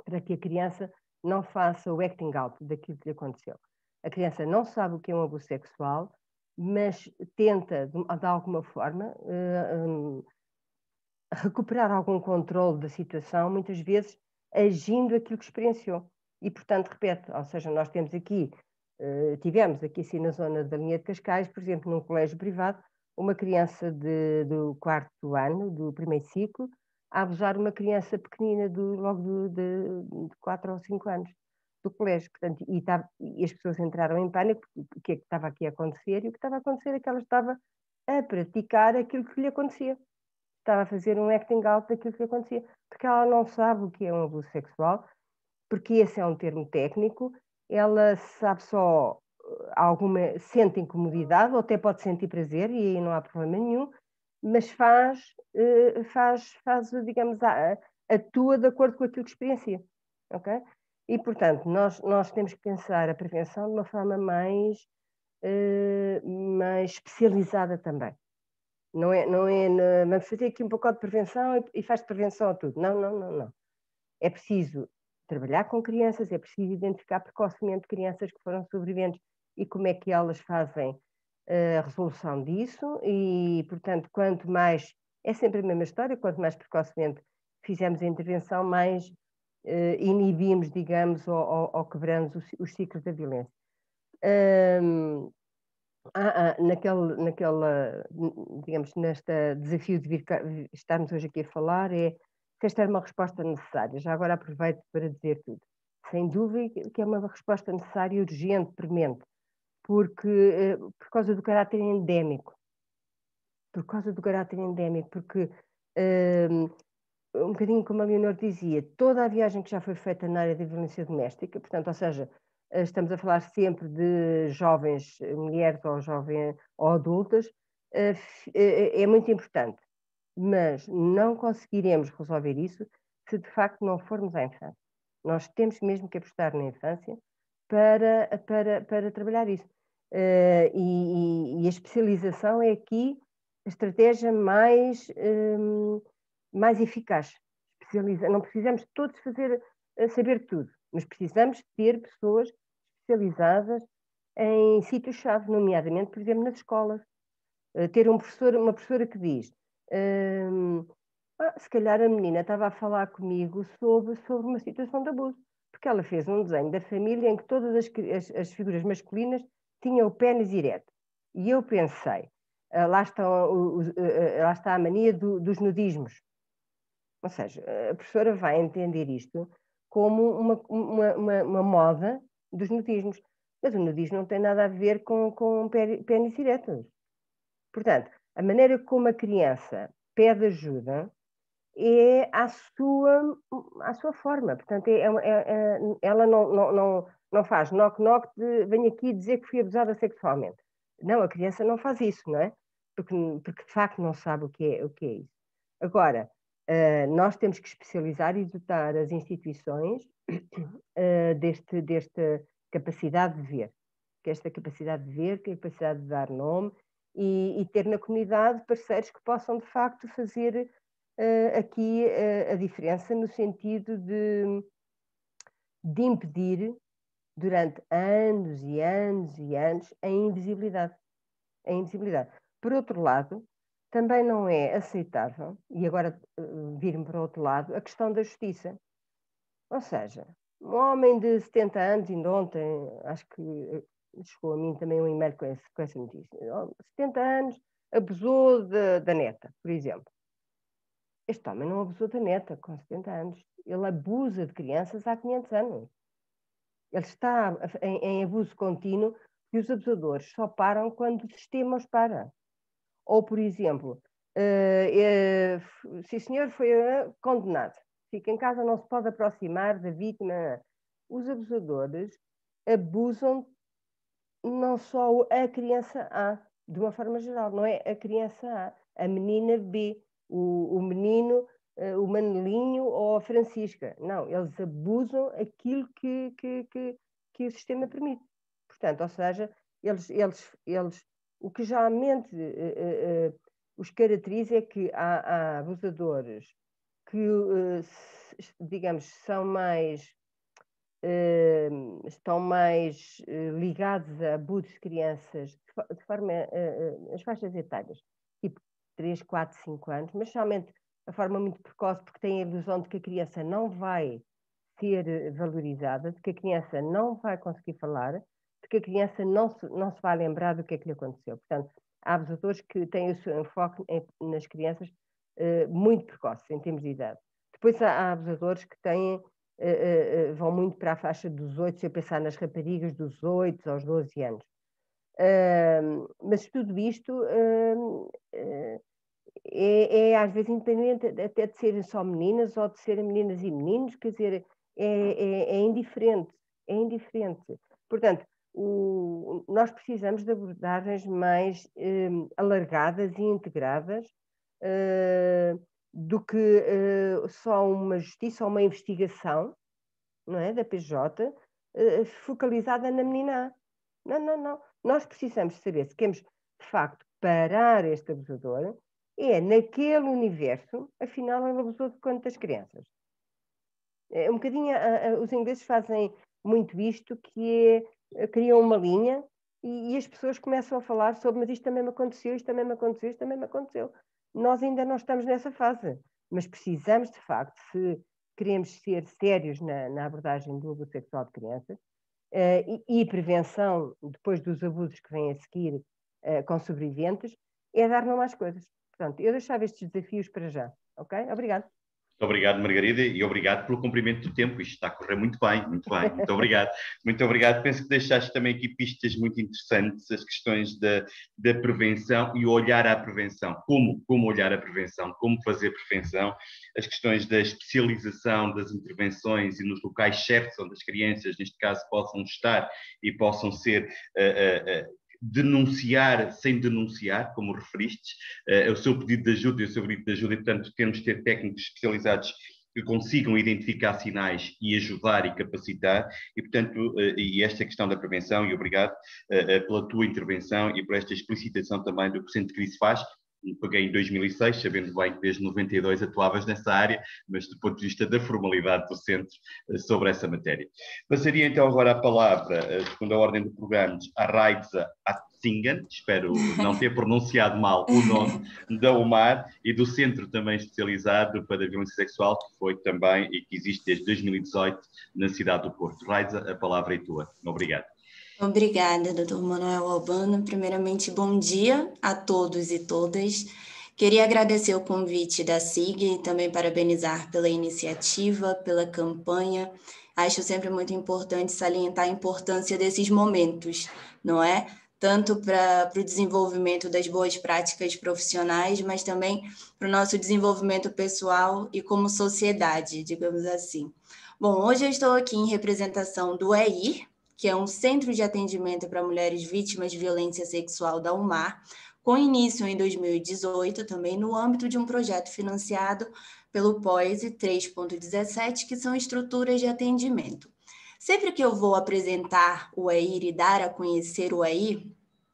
para que a criança não faça o acting out daquilo que lhe aconteceu. A criança não sabe o que é um abuso sexual, mas tenta, de alguma forma, recuperar algum controle da situação, muitas vezes agindo aquilo que experienciou. E, portanto, repete, ou seja, nós temos aqui, tivemos aqui assim na zona da linha de Cascais, por exemplo, num colégio privado, uma criança do 4º ano, do primeiro ciclo, a abusar uma criança pequenina logo de 4 ou 5 anos do colégio. Portanto, e as pessoas entraram em pânico, o que é que estava aqui a acontecer? E o que estava a acontecer é que ela estava a praticar aquilo que lhe acontecia. Estava a fazer um acting out daquilo que lhe acontecia, porque ela não sabe o que é um abuso sexual, porque esse é um termo técnico, ela sabe só sente incomodidade, ou até pode sentir prazer, e aí não há problema nenhum, mas faz digamos, atua de acordo com aquilo que experiencia, ok? E, portanto, nós temos que pensar a prevenção de uma forma mais especializada também. Não é vamos fazer aqui um pacote de prevenção e faz prevenção a tudo. Não. É preciso trabalhar com crianças, é preciso identificar precocemente crianças que foram sobreviventes e como é que elas fazem a resolução disso e, portanto, quanto mais, é sempre a mesma história, quanto mais precocemente fizemos a intervenção, mais inibimos, digamos, ou quebramos os ciclos da violência. Digamos, neste desafio de estarmos hoje aqui a falar, se esta era uma resposta necessária. Já agora aproveito para dizer tudo. Sem dúvida que é uma resposta necessária, urgente, premente, porque por causa do caráter endémico por causa do caráter endémico, porque um bocadinho como a Leonor dizia, toda a viagem que já foi feita na área de violência doméstica, portanto, ou seja, estamos a falar sempre de jovens mulheres ou adultas, é muito importante, mas não conseguiremos resolver isso se de facto não formos à infância. Nós temos mesmo que apostar na infância para trabalhar isso. E a especialização é aqui a estratégia mais eficaz. Não precisamos todos saber tudo, mas precisamos ter pessoas especializadas em sítios-chave, nomeadamente, por exemplo, nas escolas. Ter uma professora que diz se calhar a menina estava a falar comigo sobre uma situação de abuso, porque ela fez um desenho da família em que todas as figuras masculinas tinham o pénis ereto. E eu pensei, lá está a mania dos nudismos. Ou seja, a professora vai entender isto como uma moda dos nudismos. Mas o nudismo não tem nada a ver com pénis eretos. Portanto, a maneira como a criança pede ajuda é à sua forma. Portanto, ela não faz knock-knock de venho aqui dizer que fui abusada sexualmente. Não, a criança não faz isso, não é? Porque de facto não sabe o que é isso. Agora, nós temos que especializar e dotar as instituições desta capacidade de ver. Que esta capacidade de ver, que a capacidade de dar nome e ter na comunidade parceiros que possam de facto fazer aqui a diferença no sentido de impedir durante anos e anos e anos a invisibilidade. Por outro lado, também não é aceitável, e agora vir-me para o outro lado, a questão da justiça. Ou seja, um homem de 70 anos, ainda ontem, acho que chegou a mim também um e-mail com essa notícia, 70 anos, abusou da neta, por exemplo. Este homem não abusou da neta com 70 anos. Ele abusa de crianças há 500 anos. Ele está em abuso contínuo e os abusadores só param quando o sistema os para. Ou, por exemplo, se o senhor foi condenado, fica em casa, não se pode aproximar da vítima. Os abusadores abusam não só a criança A, de uma forma geral, não é a criança A menina B, o menino, o Manelinho ou a Francisca. Não, eles abusam aquilo que o sistema permite. Portanto, ou seja, eles o que geralmente os caracteriza é que há abusadores que, digamos, estão mais ligados a abusos de crianças de forma as faixas etárias, tipo 3, 4, 5 anos, mas realmente de forma muito precoce, porque têm a ilusão de que a criança não vai ser valorizada, de que a criança não vai conseguir falar, de que a criança não se vai lembrar do que é que lhe aconteceu. Portanto, há abusadores que têm o seu enfoque nas crianças muito precoces, em termos de idade. Depois há abusadores que vão muito para a faixa dos 8, se eu pensar nas raparigas dos 8 aos 12 anos. Mas tudo isto é às vezes independente até de serem só meninas ou de serem meninas e meninos, quer dizer, é indiferente. É indiferente. Portanto, nós precisamos de abordagens mais alargadas e integradas do que só uma justiça ou uma investigação, não é, da PJ, focalizada na menina A. Não. Nós precisamos saber se queremos, de facto, parar este abusador, naquele universo, afinal, ele abusou de quantas crianças? Um bocadinho, os ingleses fazem muito isto, que criam uma linha e as pessoas começam a falar sobre, mas isto também me aconteceu, isto também me aconteceu, isto também me aconteceu. Nós ainda não estamos nessa fase, mas precisamos, de facto, se queremos ser sérios na abordagem do abuso sexual de crianças e prevenção depois dos abusos que vêm a seguir com sobreviventes, é dar nome às coisas. Portanto, eu deixava estes desafios para já, ok? Obrigada. Muito obrigado, Margarida, e obrigado pelo cumprimento do tempo. Isto está a correr muito bem, muito bem. Muito obrigado. Muito obrigado. Penso que deixaste também aqui pistas muito interessantes, as questões da prevenção e o olhar à prevenção. Como olhar a prevenção, como fazer prevenção, as questões da especialização das intervenções e nos locais certos onde as crianças, neste caso, possam estar e possam ser denunciar sem denunciar, como referiste, é o seu pedido de ajuda e o seu pedido de ajuda, e, portanto, temos de ter técnicos especializados que consigam identificar sinais e ajudar e capacitar, e, portanto, e esta questão da prevenção, e obrigado pela tua intervenção e por esta explicitação também do que o Centro de Crise faz. Peguei em 2006, sabendo bem que desde 92 atuavas nessa área, mas do ponto de vista da formalidade do centro sobre essa matéria. Passaria então agora a palavra, segundo a ordem do programa, à Raiza Atzingen, espero não ter pronunciado mal o nome, da UMAR e do Centro também especializado para a violência sexual, que foi também e que existe desde 2018 na cidade do Porto. Raiza, a palavra é tua. Obrigado. Obrigada, Dr. Manuel Albano. Primeiramente, bom dia a todos e todas. Queria agradecer o convite da SIG e também parabenizar pela iniciativa, pela campanha. Acho sempre muito importante salientar a importância desses momentos, não é? Tanto para o desenvolvimento das boas práticas profissionais, mas também para o nosso desenvolvimento pessoal e como sociedade, digamos assim. Bom, hoje eu estou aqui em representação do EIR, que é um centro de atendimento para mulheres vítimas de violência sexual da UMAR, com início em 2018, também no âmbito de um projeto financiado pelo POISE 3.17, que são estruturas de atendimento. Sempre que eu vou apresentar o EIR e dar a conhecer o EIR,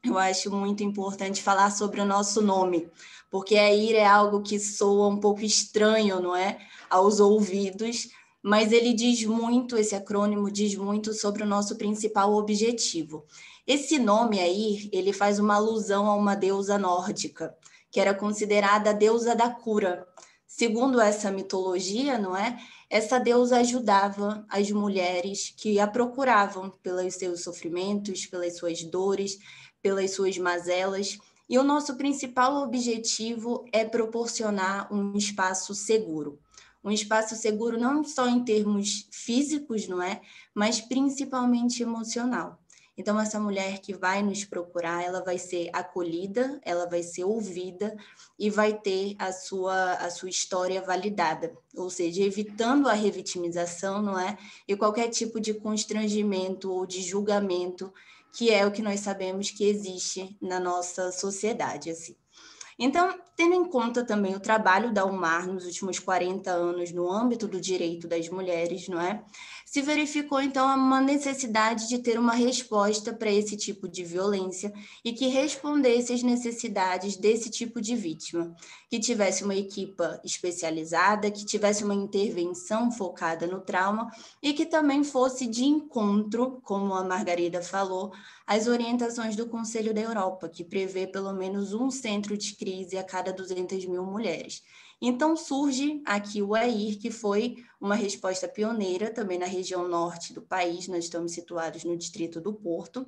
eu acho muito importante falar sobre o nosso nome, porque EIR é algo que soa um pouco estranho, não é? Aos ouvidos, mas ele diz muito, esse acrônimo diz muito sobre o nosso principal objetivo. Esse nome aí, ele faz uma alusão a uma deusa nórdica, que era considerada a deusa da cura. Segundo essa mitologia, não é? Essa deusa ajudava as mulheres que a procuravam pelos seus sofrimentos, pelas suas dores, pelas suas mazelas. E o nosso principal objetivo é proporcionar um espaço seguro. Um espaço seguro não só em termos físicos, não é? Mas principalmente emocional. Então, essa mulher que vai nos procurar, ela vai ser acolhida, ela vai ser ouvida e vai ter a sua história validada, ou seja, evitando a revitimização, não é? E qualquer tipo de constrangimento ou de julgamento, que é o que nós sabemos que existe na nossa sociedade, assim. Então, tendo em conta também o trabalho da UMAR nos últimos 40 anos no âmbito do direito das mulheres, não é? Se verificou, então, uma necessidade de ter uma resposta para esse tipo de violência e que respondesse às necessidades desse tipo de vítima, que tivesse uma equipa especializada, que tivesse uma intervenção focada no trauma e que também fosse de encontro, como a Margarida falou, às orientações do Conselho da Europa, que prevê pelo menos um centro de crise a cada 200 mil mulheres. Então surge aqui o EIR, que foi uma resposta pioneira também na região norte do país, nós estamos situados no distrito do Porto,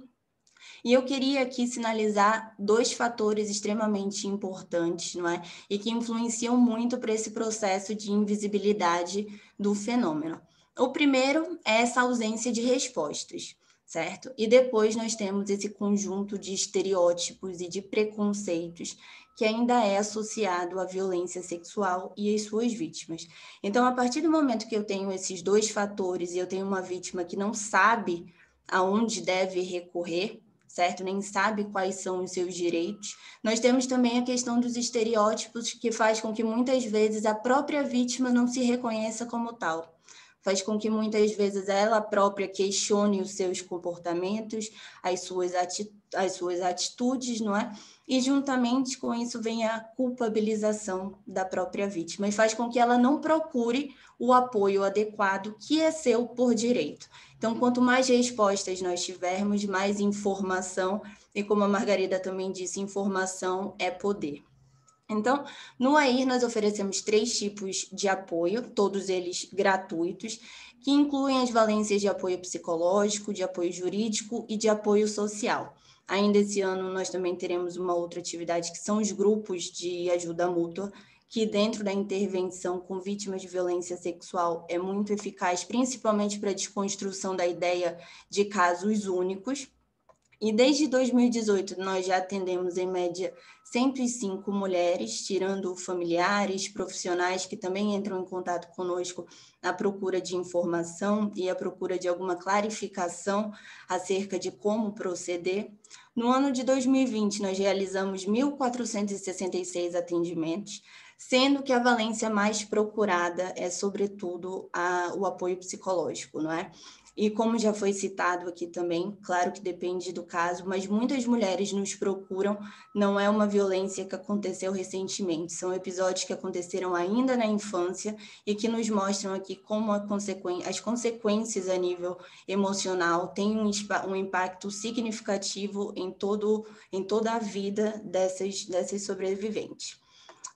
e eu queria aqui sinalizar dois fatores extremamente importantes, não é? E que influenciam muito para esse processo de invisibilidade do fenômeno. O primeiro é essa ausência de respostas, certo? E depois nós temos esse conjunto de estereótipos e de preconceitos que ainda é associado à violência sexual e às suas vítimas. Então, a partir do momento que eu tenho esses dois fatores e eu tenho uma vítima que não sabe aonde deve recorrer, certo? Nem sabe quais são os seus direitos. Nós temos também a questão dos estereótipos, que faz com que muitas vezes a própria vítima não se reconheça como tal. Faz com que muitas vezes ela própria questione os seus comportamentos, as suas atitudes, não é? E juntamente com isso vem a culpabilização da própria vítima e faz com que ela não procure o apoio adequado que é seu por direito. Então, quanto mais respostas nós tivermos, mais informação, e como a Margarida também disse, informação é poder. Então, no EIR nós oferecemos 3 tipos de apoio, todos eles gratuitos, que incluem as valências de apoio psicológico, de apoio jurídico e de apoio social. Ainda esse ano nós também teremos uma outra atividade que são os grupos de ajuda mútua, que dentro da intervenção com vítimas de violência sexual é muito eficaz, principalmente para a desconstrução da ideia de casos únicos. E desde 2018 nós já atendemos em média 105 mulheres, tirando familiares, profissionais que também entram em contato conosco à procura de informação e à procura de alguma clarificação acerca de como proceder. No ano de 2020 nós realizamos 1.466 atendimentos, sendo que a valência mais procurada é, sobretudo, o apoio psicológico, não é? E como já foi citado aqui também, claro que depende do caso, mas muitas mulheres nos procuram, não é uma violência que aconteceu recentemente, são episódios que aconteceram ainda na infância e que nos mostram aqui como as consequências a nível emocional têm um impacto significativo em toda a vida dessas sobreviventes.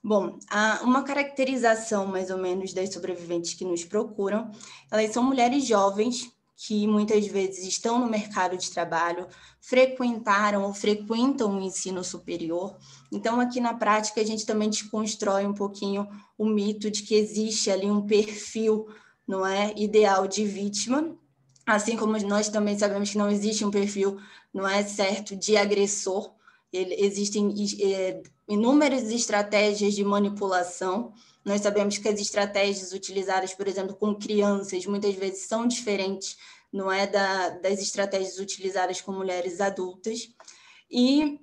Bom, uma caracterização mais ou menos das sobreviventes que nos procuram, elas são mulheres jovens que muitas vezes estão no mercado de trabalho, frequentaram ou frequentam o ensino superior. Então, aqui na prática, a gente também desconstrói um pouquinho o mito de que existe ali um perfil, não é, ideal de vítima, assim como nós também sabemos que não existe um perfil, não é certo, de agressor. Existem inúmeras estratégias de manipulação. Nós sabemos que as estratégias utilizadas, por exemplo, com crianças, muitas vezes são diferentes, não é, das estratégias utilizadas com mulheres adultas. E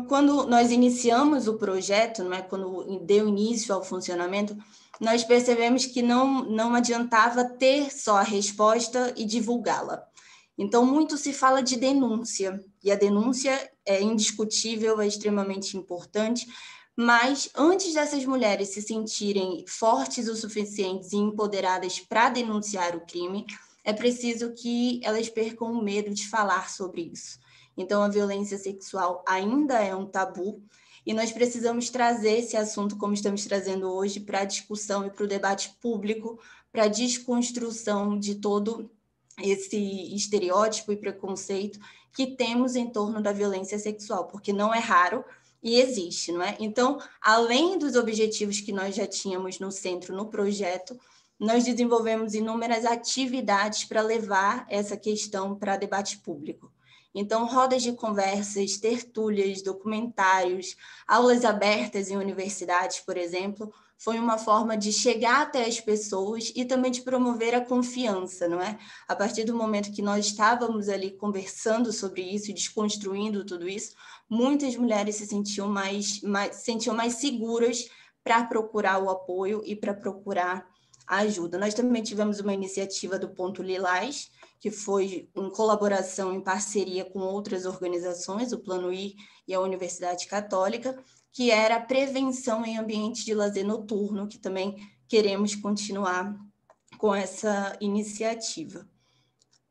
quando nós iniciamos o projeto, não é, quando deu início ao funcionamento, nós percebemos que não adiantava ter só a resposta e divulgá-la. Então, muito se fala de denúncia, e a denúncia é indiscutível, é extremamente importante, mas antes dessas mulheres se sentirem fortes o suficientes e empoderadas para denunciar o crime, é preciso que elas percam o medo de falar sobre isso. Então, a violência sexual ainda é um tabu, e nós precisamos trazer esse assunto, como estamos trazendo hoje, para a discussão e para o debate público, para a desconstrução de todo esse estereótipo e preconceito que temos em torno da violência sexual, porque não é raro e existe, não é? Então, além dos objetivos que nós já tínhamos no centro, no projeto, nós desenvolvemos inúmeras atividades para levar essa questão para debate público. Então, rodas de conversas, tertúlias, documentários, aulas abertas em universidades, por exemplo, foi uma forma de chegar até as pessoas e também de promover a confiança, não é? A partir do momento que nós estávamos ali conversando sobre isso e desconstruindo tudo isso, muitas mulheres se sentiam mais seguras para procurar o apoio e para procurar a ajuda. Nós também tivemos uma iniciativa do Ponto Lilás, que foi em colaboração, em parceria com outras organizações, o Plano I e a Universidade Católica, que era a prevenção em ambientes de lazer noturno, que também queremos continuar com essa iniciativa.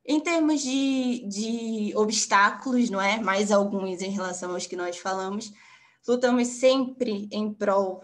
Em termos de obstáculos, não é? Mais alguns em relação aos que nós falamos, lutamos sempre em prol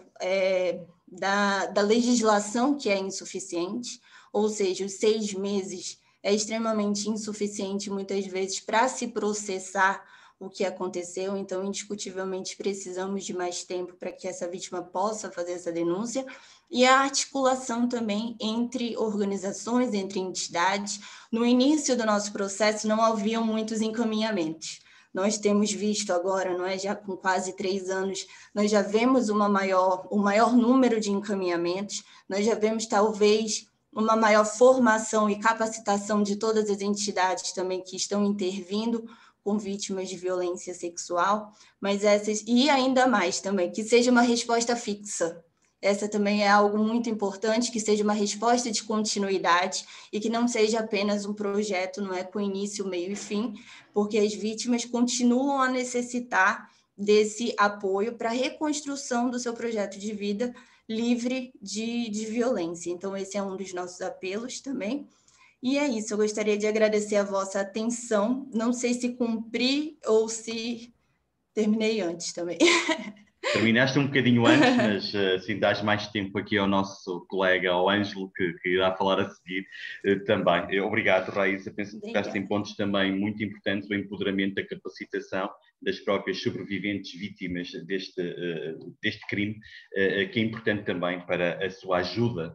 da legislação, que é insuficiente, ou seja, os 6 meses é extremamente insuficiente, muitas vezes, para se processar o que aconteceu, então, indiscutivelmente, precisamos de mais tempo para que essa vítima possa fazer essa denúncia, e a articulação também entre organizações, entre entidades. No início do nosso processo, não haviam muitos encaminhamentos. Nós temos visto agora, não é, já com quase 3 anos, nós já vemos o maior número de encaminhamentos, nós já vemos, talvez, uma maior formação e capacitação de todas as entidades também que estão intervindo com vítimas de violência sexual, mas e ainda mais também, que seja uma resposta fixa. Essa também é algo muito importante, que seja uma resposta de continuidade e que não seja apenas um projeto, não é, com início, meio e fim, porque as vítimas continuam a necessitar desse apoio para a reconstrução do seu projeto de vida livre de violência. Então, esse é um dos nossos apelos também. E é isso, eu gostaria de agradecer a vossa atenção. Não sei se cumpri ou se terminei antes também. Terminaste um bocadinho antes, mas assim dás mais tempo aqui ao nosso colega, ao Ângelo, que irá falar a seguir também. Obrigado, Raíssa. Penso que tocaste em pontos também muito importantes, o empoderamento, da capacitação das próprias sobreviventes vítimas deste crime, que é importante também para a sua ajuda,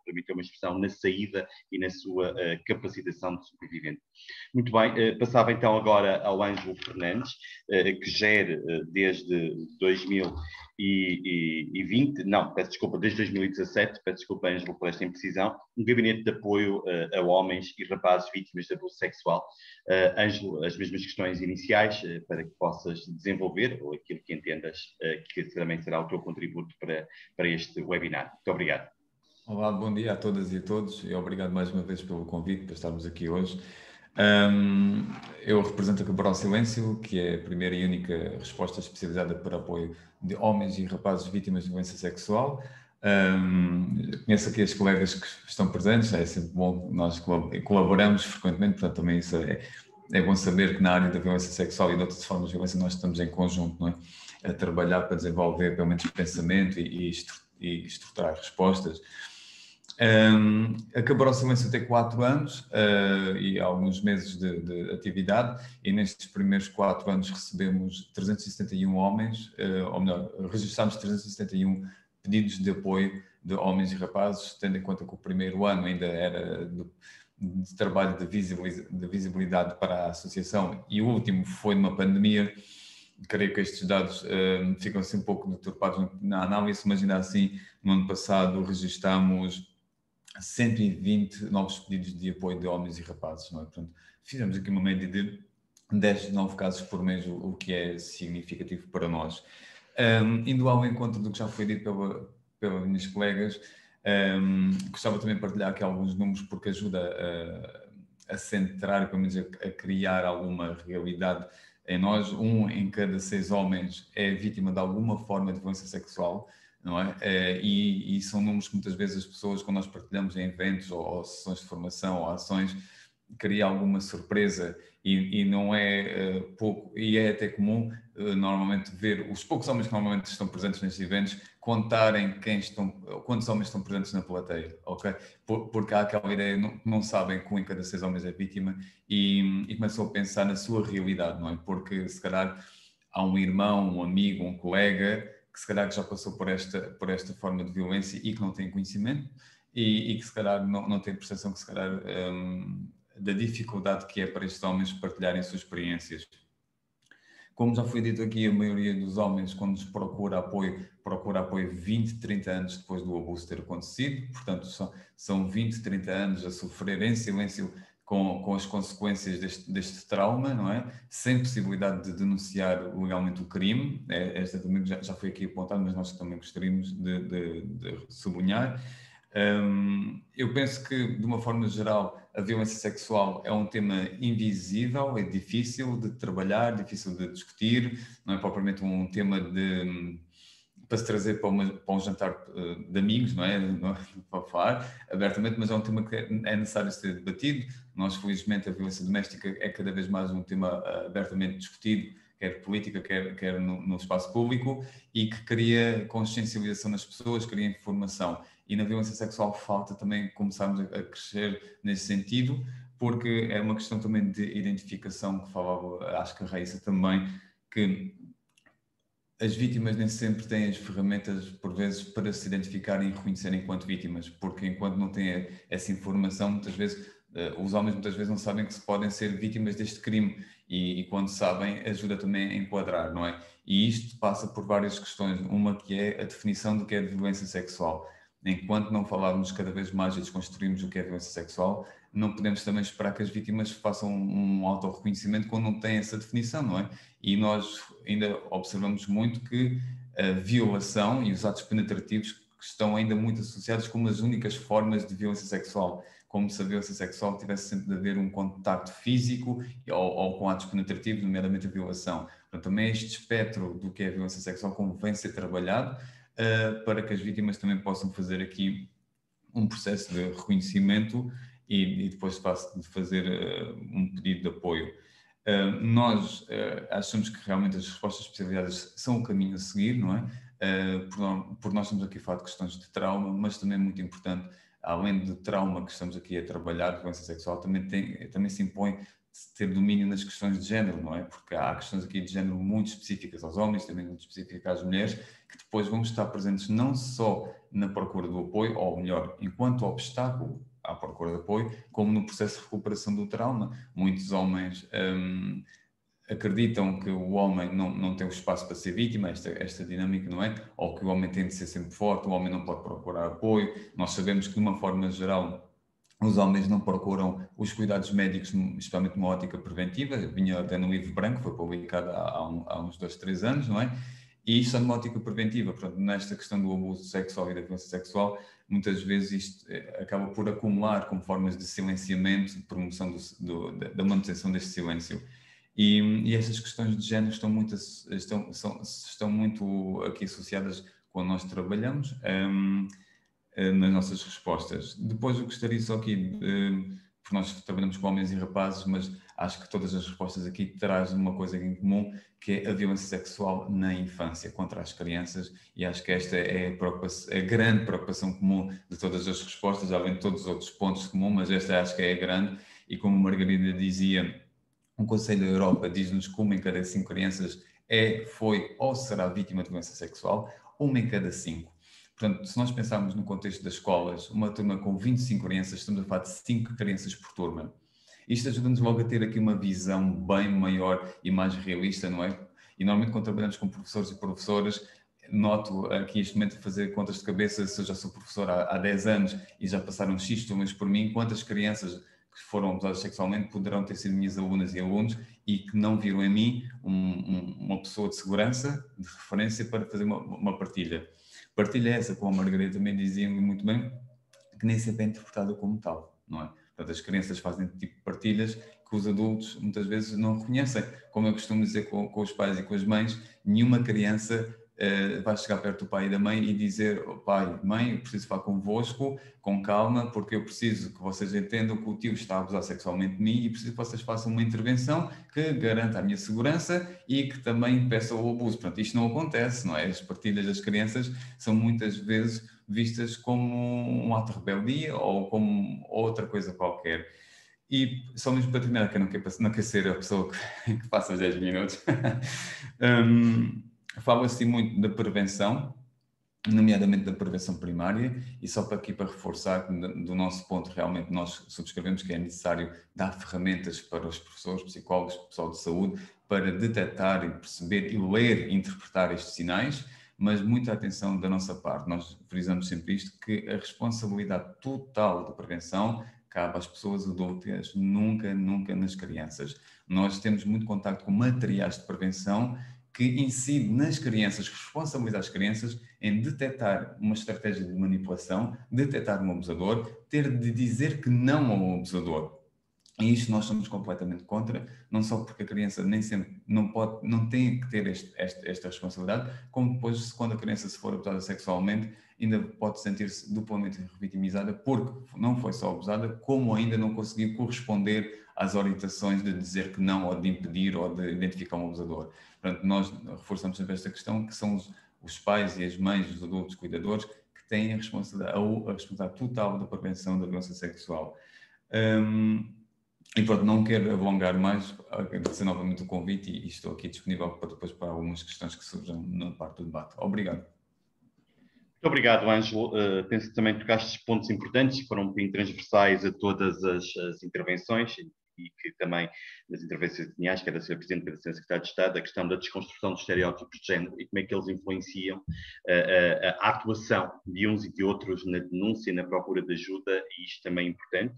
permitir uma expressão, na saída e na sua capacitação de sobrevivente. Muito bem, passava então agora ao Ângelo Fernandes, que gera desde 2020, não, peço desculpa, desde 2017, peço desculpa, Ângelo, por esta imprecisão, um gabinete de apoio a homens e rapazes vítimas de abuso sexual. Ângelo, as mesmas questões iniciais para que possas desenvolver, ou aquilo que entendas que também será o teu contributo para este webinar. Muito obrigado. Olá, bom dia a todas e a todos e obrigado mais uma vez pelo convite para estarmos aqui hoje. Eu represento a Cabral Silêncio, que é a primeira e única resposta especializada para apoio de homens e rapazes vítimas de violência sexual. Conheço aqui as colegas que estão presentes, é sempre bom, nós colaboramos frequentemente, portanto também isso é bom saber que na área da violência sexual e de outras formas de violência nós estamos em conjunto, não é? A trabalhar para desenvolver pelo menos pensamento e estruturar respostas. A Cabral Silêncio tem 4 anos e alguns meses de atividade, e nestes primeiros 4 anos recebemos 371 homens, ou melhor, registramos 371 pedidos de apoio de homens e rapazes, tendo em conta que o primeiro ano ainda era de trabalho de visibilidade para a associação e o último foi numa pandemia. Creio que estes dados ficam assim um pouco deturpados na análise, mas ainda assim no ano passado registámos 120 novos pedidos de apoio de homens e rapazes, não é? Portanto, fizemos aqui uma média de 10 novos casos por mês, o que é significativo para nós. Indo ao encontro do que já foi dito pelas minhas colegas, gostava também de partilhar aqui alguns números porque ajuda a centrar, pelo menos a criar alguma realidade em nós. 1 em cada 6 homens é vítima de alguma forma de violência sexual, não é? E são números que muitas vezes as pessoas, quando nós partilhamos em eventos ou sessões de formação ou ações, cria alguma surpresa e não é pouco, e é até comum normalmente ver os poucos homens que normalmente estão presentes nestes eventos contarem quantos homens estão presentes na plateia, ok? Porque há aquela ideia, não sabem que 1 em cada 6 homens é vítima e começam a pensar na sua realidade, não é? Porque se calhar há um irmão, um amigo, um colega que se calhar já passou por esta forma de violência e que não tem conhecimento e que se calhar não tem percepção que se calhar da dificuldade que é para estes homens partilharem suas experiências. Como já foi dito aqui, a maioria dos homens, quando nos procura apoio 20, 30 anos depois do abuso ter acontecido, portanto são 20, 30 anos a sofrer em silêncio com as consequências deste trauma, não é? Sem possibilidade de denunciar legalmente o crime. Esta também já foi aqui apontada, mas nós também gostaríamos de sublinhar. Eu penso que, de uma forma geral, a violência sexual é um tema invisível, é difícil de trabalhar, difícil de discutir, não é propriamente um tema para se trazer para um jantar de amigos, não é? Para falar abertamente, mas é um tema que é necessário ser debatido. Nós, felizmente, a violência doméstica é cada vez mais um tema abertamente discutido, quer política, quer no espaço público, e que cria consciencialização nas pessoas, cria informação. E na violência sexual falta também começarmos a crescer nesse sentido, porque é uma questão também de identificação que falava, acho que a Raíssa também, que as vítimas nem sempre têm as ferramentas, por vezes, para se identificarem e reconhecerem enquanto vítimas, porque enquanto não têm essa informação, muitas vezes, os homens muitas vezes não sabem que se podem ser vítimas deste crime e quando sabem, ajuda também a enquadrar, não é? E isto passa por várias questões, uma que é a definição do que é violência sexual. Enquanto não falarmos cada vez mais e desconstruirmos o que é violência sexual, não podemos também esperar que as vítimas façam um autorreconhecimento quando não têm essa definição, não é? E nós ainda observamos muito que a violação e os atos penetrativos estão ainda muito associados como as únicas formas de violência sexual, como se a violência sexual tivesse sempre de haver um contacto físico ou com atos penetrativos, nomeadamente a violação. Portanto, também este espectro do que é a violência sexual convém ser trabalhado para que as vítimas também possam fazer aqui um processo de reconhecimento e depois de fazer um pedido de apoio. Nós achamos que realmente as respostas especializadas são o caminho a seguir, não é? Por nós estamos aqui a falar de questões de trauma, mas também é muito importante, além do trauma que estamos aqui a trabalhar, violência sexual, também se impõe ter domínio nas questões de género, não é? Porque há questões aqui de género muito específicas aos homens, também muito específicas às mulheres, que depois vão estar presentes não só na procura do apoio, ou melhor, enquanto obstáculo à procura de apoio, como no processo de recuperação do trauma. Muitos homens acreditam que o homem não tem o espaço para ser vítima, esta dinâmica, não é? Ou que o homem tem de ser sempre forte, o homem não pode procurar apoio. Nós sabemos que, de uma forma geral, os homens não procuram os cuidados médicos, especialmente uma ótica preventiva. Vinha até no livro branco, foi publicado há uns 2, 3 anos, não é? E isto é uma ótica preventiva. Portanto, nesta questão do abuso sexual e da violência sexual, muitas vezes isto acaba por acumular como formas de silenciamento, de promoção da manutenção deste silêncio. E estas questões de género estão muito aqui associadas quando nós trabalhamos nas nossas respostas. Depois eu gostaria só aqui, porque nós trabalhamos com homens e rapazes, mas acho que todas as respostas aqui trazem uma coisa em comum, que é a violência sexual na infância, contra as crianças, e acho que esta é a grande preocupação comum de todas as respostas, além de todos os outros pontos comuns, mas esta acho que é a grande, e como a Margarida dizia, o Conselho da Europa diz-nos que 1 em cada 5 crianças foi ou será vítima de violência sexual, 1 em cada 5. Portanto, se nós pensarmos no contexto das escolas, uma turma com 25 crianças, estamos a falar de 5 crianças por turma. Isto ajuda-nos logo a ter aqui uma visão bem maior e mais realista, não é? E normalmente quando trabalhamos com professores e professoras, noto aqui este momento de fazer contas de cabeça, se eu já sou professor há 10 anos e já passaram X turmas por mim, quantas crianças que foram abusadas sexualmente poderão ter sido minhas alunas e alunos e que não viram em mim uma pessoa de segurança, de referência para fazer uma partilha. Partilha essa, como a Margarida também dizia muito bem, que nem sempre é interpretada como tal, não é? Portanto, as crianças fazem tipo de partilhas que os adultos muitas vezes não reconhecem. Como eu costumo dizer com os pais e com as mães, nenhuma criança vai chegar perto do pai e da mãe e dizer: oh, pai, mãe, eu preciso falar convosco, com calma, porque eu preciso que vocês entendam que o tio está a abusar sexualmente de mim e preciso que vocês façam uma intervenção que garanta a minha segurança e que também impeça o abuso. Portanto, isto não acontece, não é? As partilhas das crianças são muitas vezes vistas como um ato de rebeldia ou como outra coisa qualquer. E só mesmo para terminar, que eu não quero ser a pessoa que passa os 10 minutos, fala-se muito da prevenção, nomeadamente da prevenção primária, e só para reforçar do nosso ponto, realmente nós subscrevemos que é necessário dar ferramentas para os professores, psicólogos, pessoal de saúde, para detectar e perceber e ler e interpretar estes sinais, mas muita atenção da nossa parte. Nós frisamos sempre isto, que a responsabilidade total da prevenção cabe às pessoas adultas, nunca nas crianças. Nós temos muito contacto com materiais de prevenção que incide nas crianças, responsabiliza as crianças em detectar uma estratégia de manipulação, detectar um abusador, ter de dizer que não ao abusador. E isto nós somos completamente contra, não só porque a criança nem sempre não tem que ter esta responsabilidade, como depois, quando a criança se for abusada sexualmente, ainda pode sentir-se duplamente revitimizada, porque não foi só abusada, como ainda não conseguiu corresponder às orientações de dizer que não, ou de impedir, ou de identificar um abusador. Portanto, nós reforçamos sempre esta questão, que são os pais e as mães, os adultos cuidadores, que têm a responsabilidade total da prevenção da violência sexual. E pronto, não quero alongar mais, agradecer novamente o convite e estou aqui disponível para algumas questões que surjam na parte do debate. Obrigado. Muito obrigado, Ângelo. Penso que também tocaste pontos importantes que foram bem transversais a todas as intervenções e que também nas intervenções que quer da Sra. Presidente, quer da Sra. Secretária de Estado, a questão da desconstrução dos estereótipos de género e como é que eles influenciam a atuação de uns e de outros na denúncia, na procura de ajuda, e isto também é importante.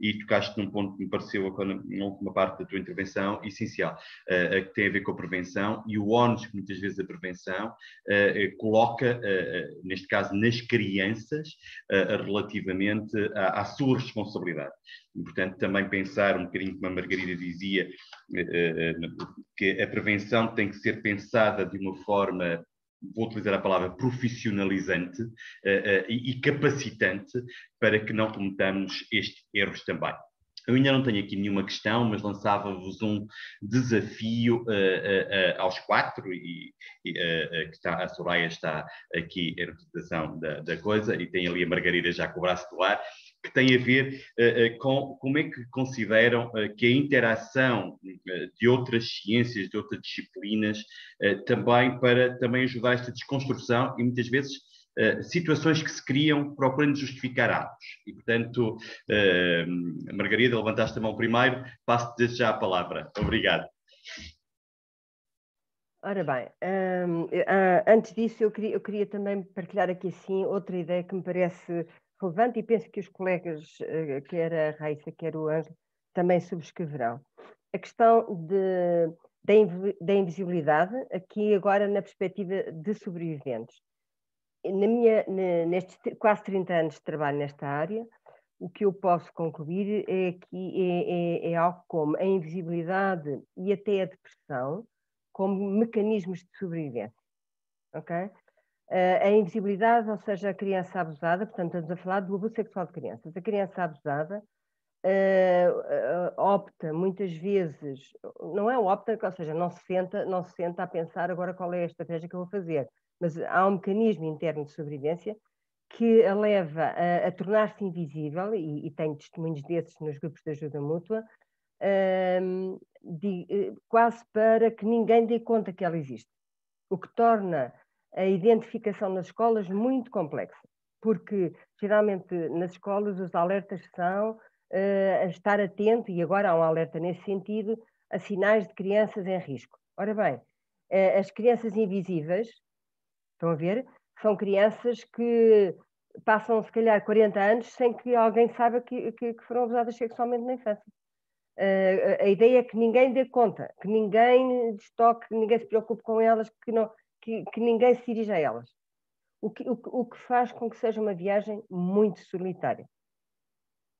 E tocaste num ponto que me pareceu, na última parte da tua intervenção, essencial, que tem a ver com a prevenção e o ónus que muitas vezes a prevenção coloca, neste caso, nas crianças, relativamente à sua responsabilidade. E, portanto, também pensar um bocadinho, como a Margarida dizia, que a prevenção tem que ser pensada de uma forma, vou utilizar a palavra profissionalizante e capacitante para que não cometamos estes erros também. Eu ainda não tenho aqui nenhuma questão, mas lançava-vos um desafio aos 4, que está, a Soraya está aqui em representação da coisa, e tem ali a Margarida já com o braço do ar, que tem a ver com como é que consideram que a interação de outras ciências, de outras disciplinas, também ajudar esta desconstrução e muitas vezes situações que se criam procurando justificar atos. E, portanto, Margarida, levantaste a mão primeiro, passo-te desde já a palavra. Obrigado. Ora bem, antes disso eu queria também partilhar aqui assim outra ideia que me parece relevante e penso que os colegas, quer a Raíssa, quer o Ângelo, também subscreverão. A questão da invisibilidade, aqui agora na perspectiva de sobreviventes. Nestes quase 30 anos de trabalho nesta área, o que eu posso concluir é que é algo como a invisibilidade e até a depressão como mecanismos de sobrevivência. Okay? A invisibilidade, ou seja, a criança abusada, portanto estamos a falar do abuso sexual de crianças. A criança abusada opta muitas vezes, não é opta, ou seja, não se senta a pensar agora qual é a estratégia que eu vou fazer, mas há um mecanismo interno de sobrevivência que a leva a tornar-se invisível, e tenho testemunhos desses nos grupos de ajuda mútua, quase para que ninguém dê conta que ela existe, o que torna a identificação nas escolas muito complexa, porque geralmente nas escolas os alertas são a estar atento, e agora há um alerta nesse sentido, a sinais de crianças em risco. Ora bem, as crianças invisíveis, estão a ver, são crianças que passam se calhar 40 anos sem que alguém saiba que foram abusadas sexualmente na infância. A ideia é que ninguém dê conta, que ninguém destoque, que ninguém se preocupe com elas, que ninguém se dirija a elas. O que faz com que seja uma viagem muito solitária.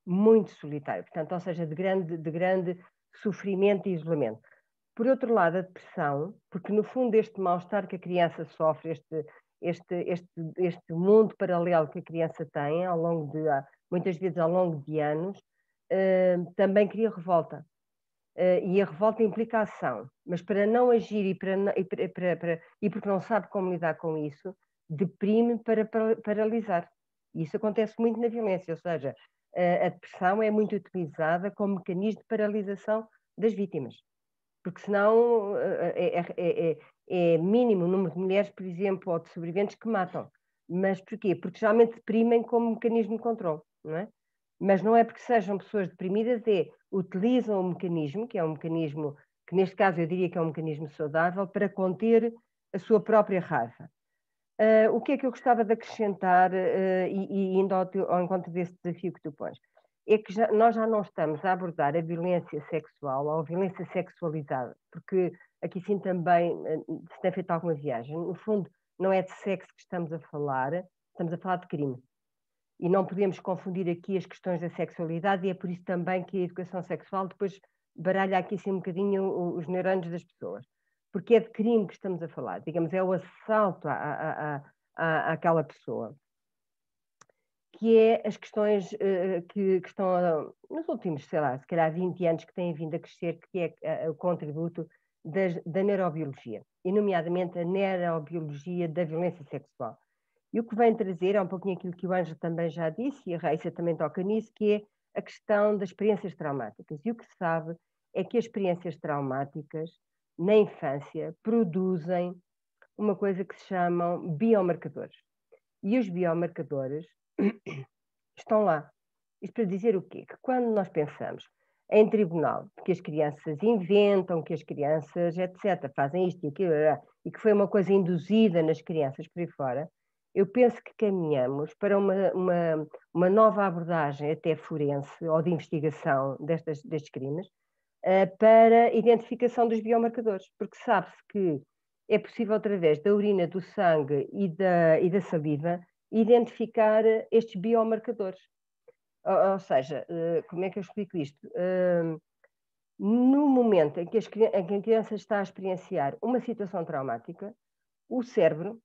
Muito solitária, portanto, ou seja, de grande sofrimento e isolamento. Por outro lado, a depressão, porque no fundo este mal-estar que a criança sofre, este mundo paralelo que a criança tem muitas vezes ao longo de anos, também cria revolta. E a revolta implica ação, mas para não agir e porque não sabe como lidar com isso, deprime para paralisar. E isso acontece muito na violência, ou seja, a depressão é muito utilizada como mecanismo de paralisação das vítimas, porque senão é mínimo o número de mulheres, por exemplo, ou de sobreviventes que matam. Mas porquê? Porque geralmente deprimem como mecanismo de controle, não é? Mas não é porque sejam pessoas deprimidas, utilizam o mecanismo, que é um mecanismo, que neste caso eu diria que é um mecanismo saudável, para conter a sua própria raiva. O que é que eu gostava de acrescentar, e indo ao encontro desse desafio que tu pões, é que nós já não estamos a abordar a violência sexual ou a violência sexualizada, porque aqui sim também se tem feito alguma viagem. No fundo, não é de sexo que estamos a falar de crime. E não podemos confundir aqui as questões da sexualidade, e é por isso também que a educação sexual depois baralha aqui assim um bocadinho os neurônios das pessoas. Porque é de crime que estamos a falar, digamos, é o assalto àquela pessoa. Que é as questões que estão nos últimos, sei lá, se calhar 20 anos que têm vindo a crescer, que é o contributo da neurobiologia, e nomeadamente a neurobiologia da violência sexual. E o que vem trazer é um pouquinho aquilo que o Ângelo também já disse, e a Raíssa também toca nisso, que é a questão das experiências traumáticas. E o que se sabe é que as experiências traumáticas, na infância, produzem uma coisa que se chamam biomarcadores. E os biomarcadores estão lá. Isto para dizer o quê? Que quando nós pensamos em tribunal, que as crianças inventam, que as crianças, etc., fazem isto e aquilo, e que foi uma coisa induzida nas crianças por aí fora, eu penso que caminhamos para uma nova abordagem até forense ou de investigação destes crimes, para identificação dos biomarcadores, porque sabe-se que é possível, através da urina, do sangue e da saliva, identificar estes biomarcadores. Ou seja, como é que eu explico isto? No momento em que a criança está a experienciar uma situação traumática, o cérebro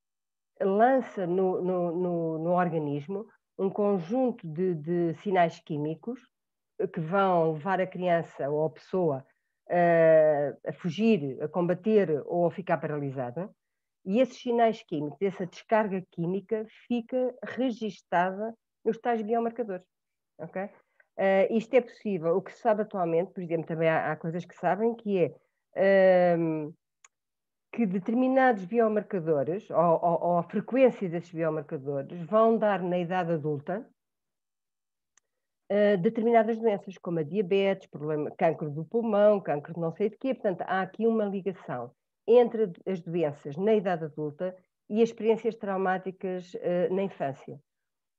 lança no organismo um conjunto de sinais químicos que vão levar a criança ou a pessoa a fugir, a combater ou a ficar paralisada, e esses sinais químicos, essa descarga química fica registada nos tais biomarcadores. Okay? Isto é possível. O que se sabe atualmente, por exemplo, também há coisas que sabem, que é que determinados biomarcadores, ou a frequência desses biomarcadores, vão dar na idade adulta determinadas doenças, como a diabetes, cancro do pulmão, cancro de não sei de quê. Portanto, há aqui uma ligação entre as doenças na idade adulta e as experiências traumáticas na infância.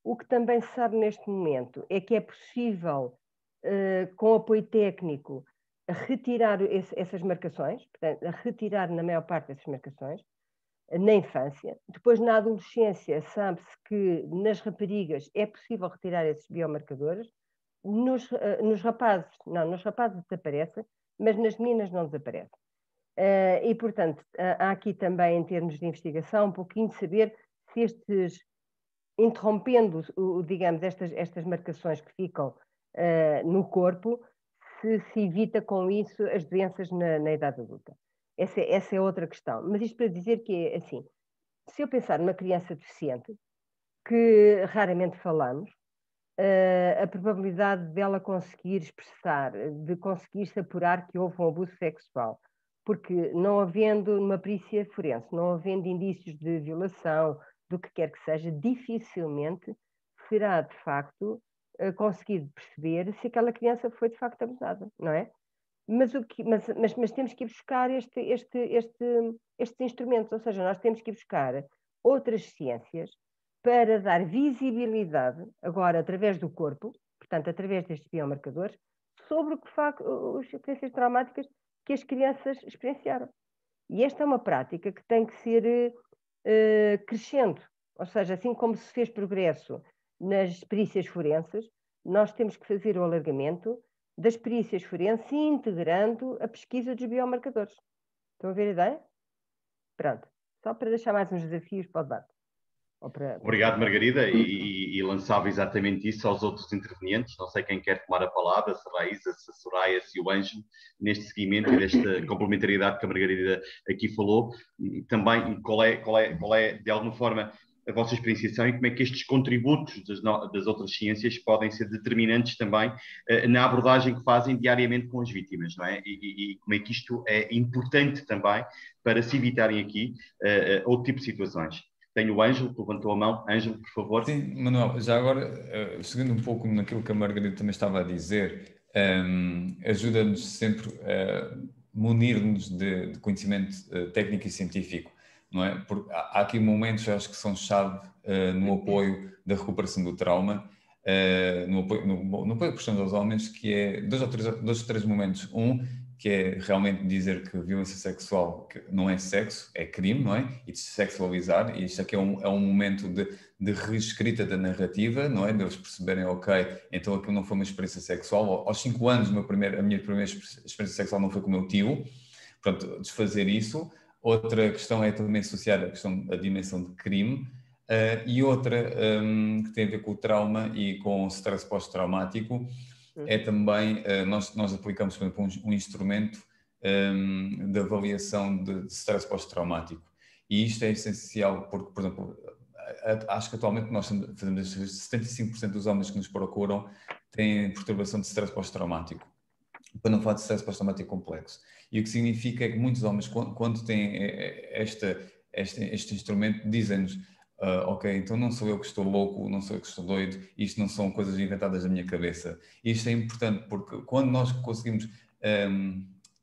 O que também se sabe neste momento é que é possível, com apoio técnico, retirar essas marcações, portanto, retirar na maior parte dessas marcações, na infância. Depois, na adolescência, sabe-se que nas raparigas é possível retirar esses biomarcadores. Nos rapazes, não, nos rapazes desaparecem, mas nas meninas não desaparecem. E, portanto, há aqui também, em termos de investigação, um pouquinho de saber se estes, interrompendo, digamos, estas marcações que ficam no corpo, se evita com isso as doenças na idade adulta. Essa é outra questão. Mas isto para dizer que é assim, se eu pensar numa criança deficiente, que raramente falamos, a probabilidade dela conseguir expressar, de conseguir-se apurar que houve um abuso sexual, porque não havendo numa perícia forense, não havendo indícios de violação, do que quer que seja, dificilmente será de facto conseguido perceber se aquela criança foi de facto abusada, não é? Mas temos que ir buscar estes instrumentos, ou seja, nós temos que ir buscar outras ciências para dar visibilidade, agora através do corpo, portanto através destes biomarcadores, sobre o que as experiências traumáticas que as crianças experienciaram. E esta é uma prática que tem que ser crescendo, ou seja, assim como se fez progresso nas perícias forenses, nós temos que fazer o alargamento das perícias forenses integrando a pesquisa dos biomarcadores. Estão a ver a ideia? Pronto. Só para deixar mais uns desafios para o debate. Obrigado, Margarida, e lançava exatamente isso aos outros intervenientes. Não sei quem quer tomar a palavra, se a Raíssa, se a Soraya, se o Ângelo, neste seguimento e desta complementariedade que a Margarida aqui falou. Também, qual é, de alguma forma, a vossa experienciação e como é que estes contributos das outras ciências podem ser determinantes também na abordagem que fazem diariamente com as vítimas, não é? E como é que isto é importante também para se evitarem aqui outro tipo de situações. Tenho o Ângelo, que levantou a mão. Ângelo, por favor. Sim, Manuel, já agora, seguindo um pouco naquilo que a Margarida também estava a dizer, ajuda-nos sempre a munir-nos de conhecimento técnico e científico, não é? Porque há aqui momentos, acho que são chave no apoio da recuperação do trauma, no apoio que prestamos aos homens, que é dois ou três momentos. Que é realmente dizer que violência sexual não é sexo, é crime, não é? E de se sexualizar, e isto aqui é um momento de reescrita da narrativa, não é? De eles perceberem, ok, então aquilo não foi uma experiência sexual. Aos 5 anos, a minha primeira experiência sexual não foi com o meu tio. Pronto, desfazer isso. Outra questão é também associar a dimensão de crime. E outra que tem a ver com o trauma e com o stress pós-traumático, é também, nós aplicamos, por exemplo, um instrumento de avaliação de stress pós-traumático. E isto é essencial porque, por exemplo, acho que atualmente nós fazemos 75% dos homens que nos procuram têm perturbação de stress pós-traumático, para não falar de stress pós-traumático complexo. E o que significa é que muitos homens, quando têm este instrumento, dizem-nos: ok, então não sou eu que estou louco, não sou eu que estou doido, isto não são coisas inventadas da minha cabeça. E isto é importante porque quando nós conseguimos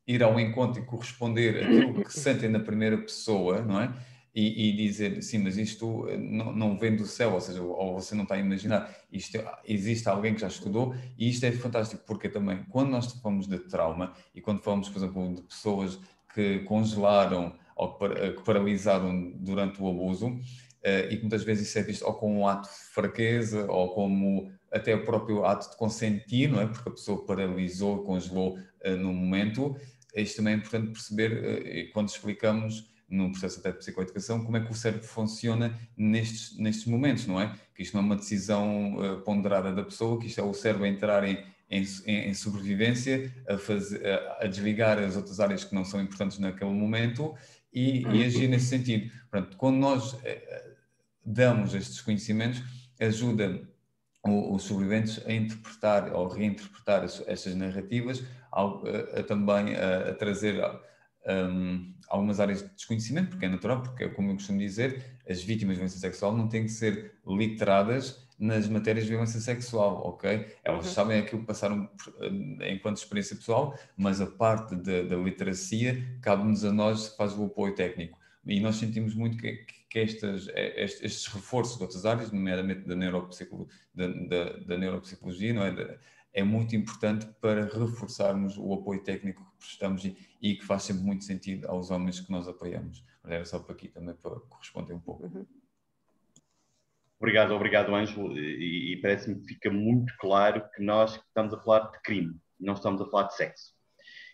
ir ao encontro e corresponder àquilo que sentem na primeira pessoa, não é? E dizer, sim, mas isto não vem do céu, ou seja, ou você não está a imaginar, existe alguém que já estudou, e isto é fantástico porque também, quando nós falamos de trauma e quando falamos, por exemplo, de pessoas que congelaram ou que paralisaram durante o abuso, e que muitas vezes isso é visto ou como um ato de fraqueza ou como até o próprio ato de consentir, não é? Porque a pessoa paralisou, congelou no momento. Isto também é importante perceber, quando explicamos, no processo até de psicoeducação, como é que o cérebro funciona nestes momentos, não é? Que isto não é uma decisão ponderada da pessoa, que isto é o cérebro a entrar em sobrevivência, a desligar as outras áreas que não são importantes naquele momento e agir nesse sentido. Portanto, quando nós damos estes conhecimentos, ajuda os sobreviventes a interpretar ou reinterpretar estas narrativas, também a trazer algumas áreas de desconhecimento, porque é natural, porque, como eu costumo dizer, as vítimas de violência sexual não têm que ser literadas nas matérias de violência sexual, ok? Elas sabem aquilo que passaram enquanto experiência pessoal, mas a parte da literacia cabe-nos a nós, que faz o apoio técnico. E nós sentimos muito que estes reforços de outras áreas, nomeadamente da neuropsicologia, não é? É muito importante para reforçarmos o apoio técnico que prestamos e que faz sempre muito sentido aos homens que nós apoiamos. Mas era só para aqui também para corresponder um pouco. Obrigado, Ângelo. E parece-me que fica muito claro que nós estamos a falar de crime, não estamos a falar de sexo.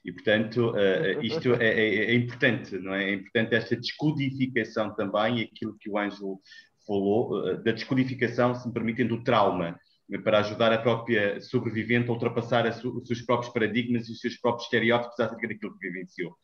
E, portanto, isto é importante, não é? É importante esta descodificação também, aquilo que o Ângelo falou, da descodificação, se me permitem, do trauma, para ajudar a própria sobrevivente a ultrapassar os seus próprios paradigmas e os seus próprios estereótipos acerca daquilo que vivenciou.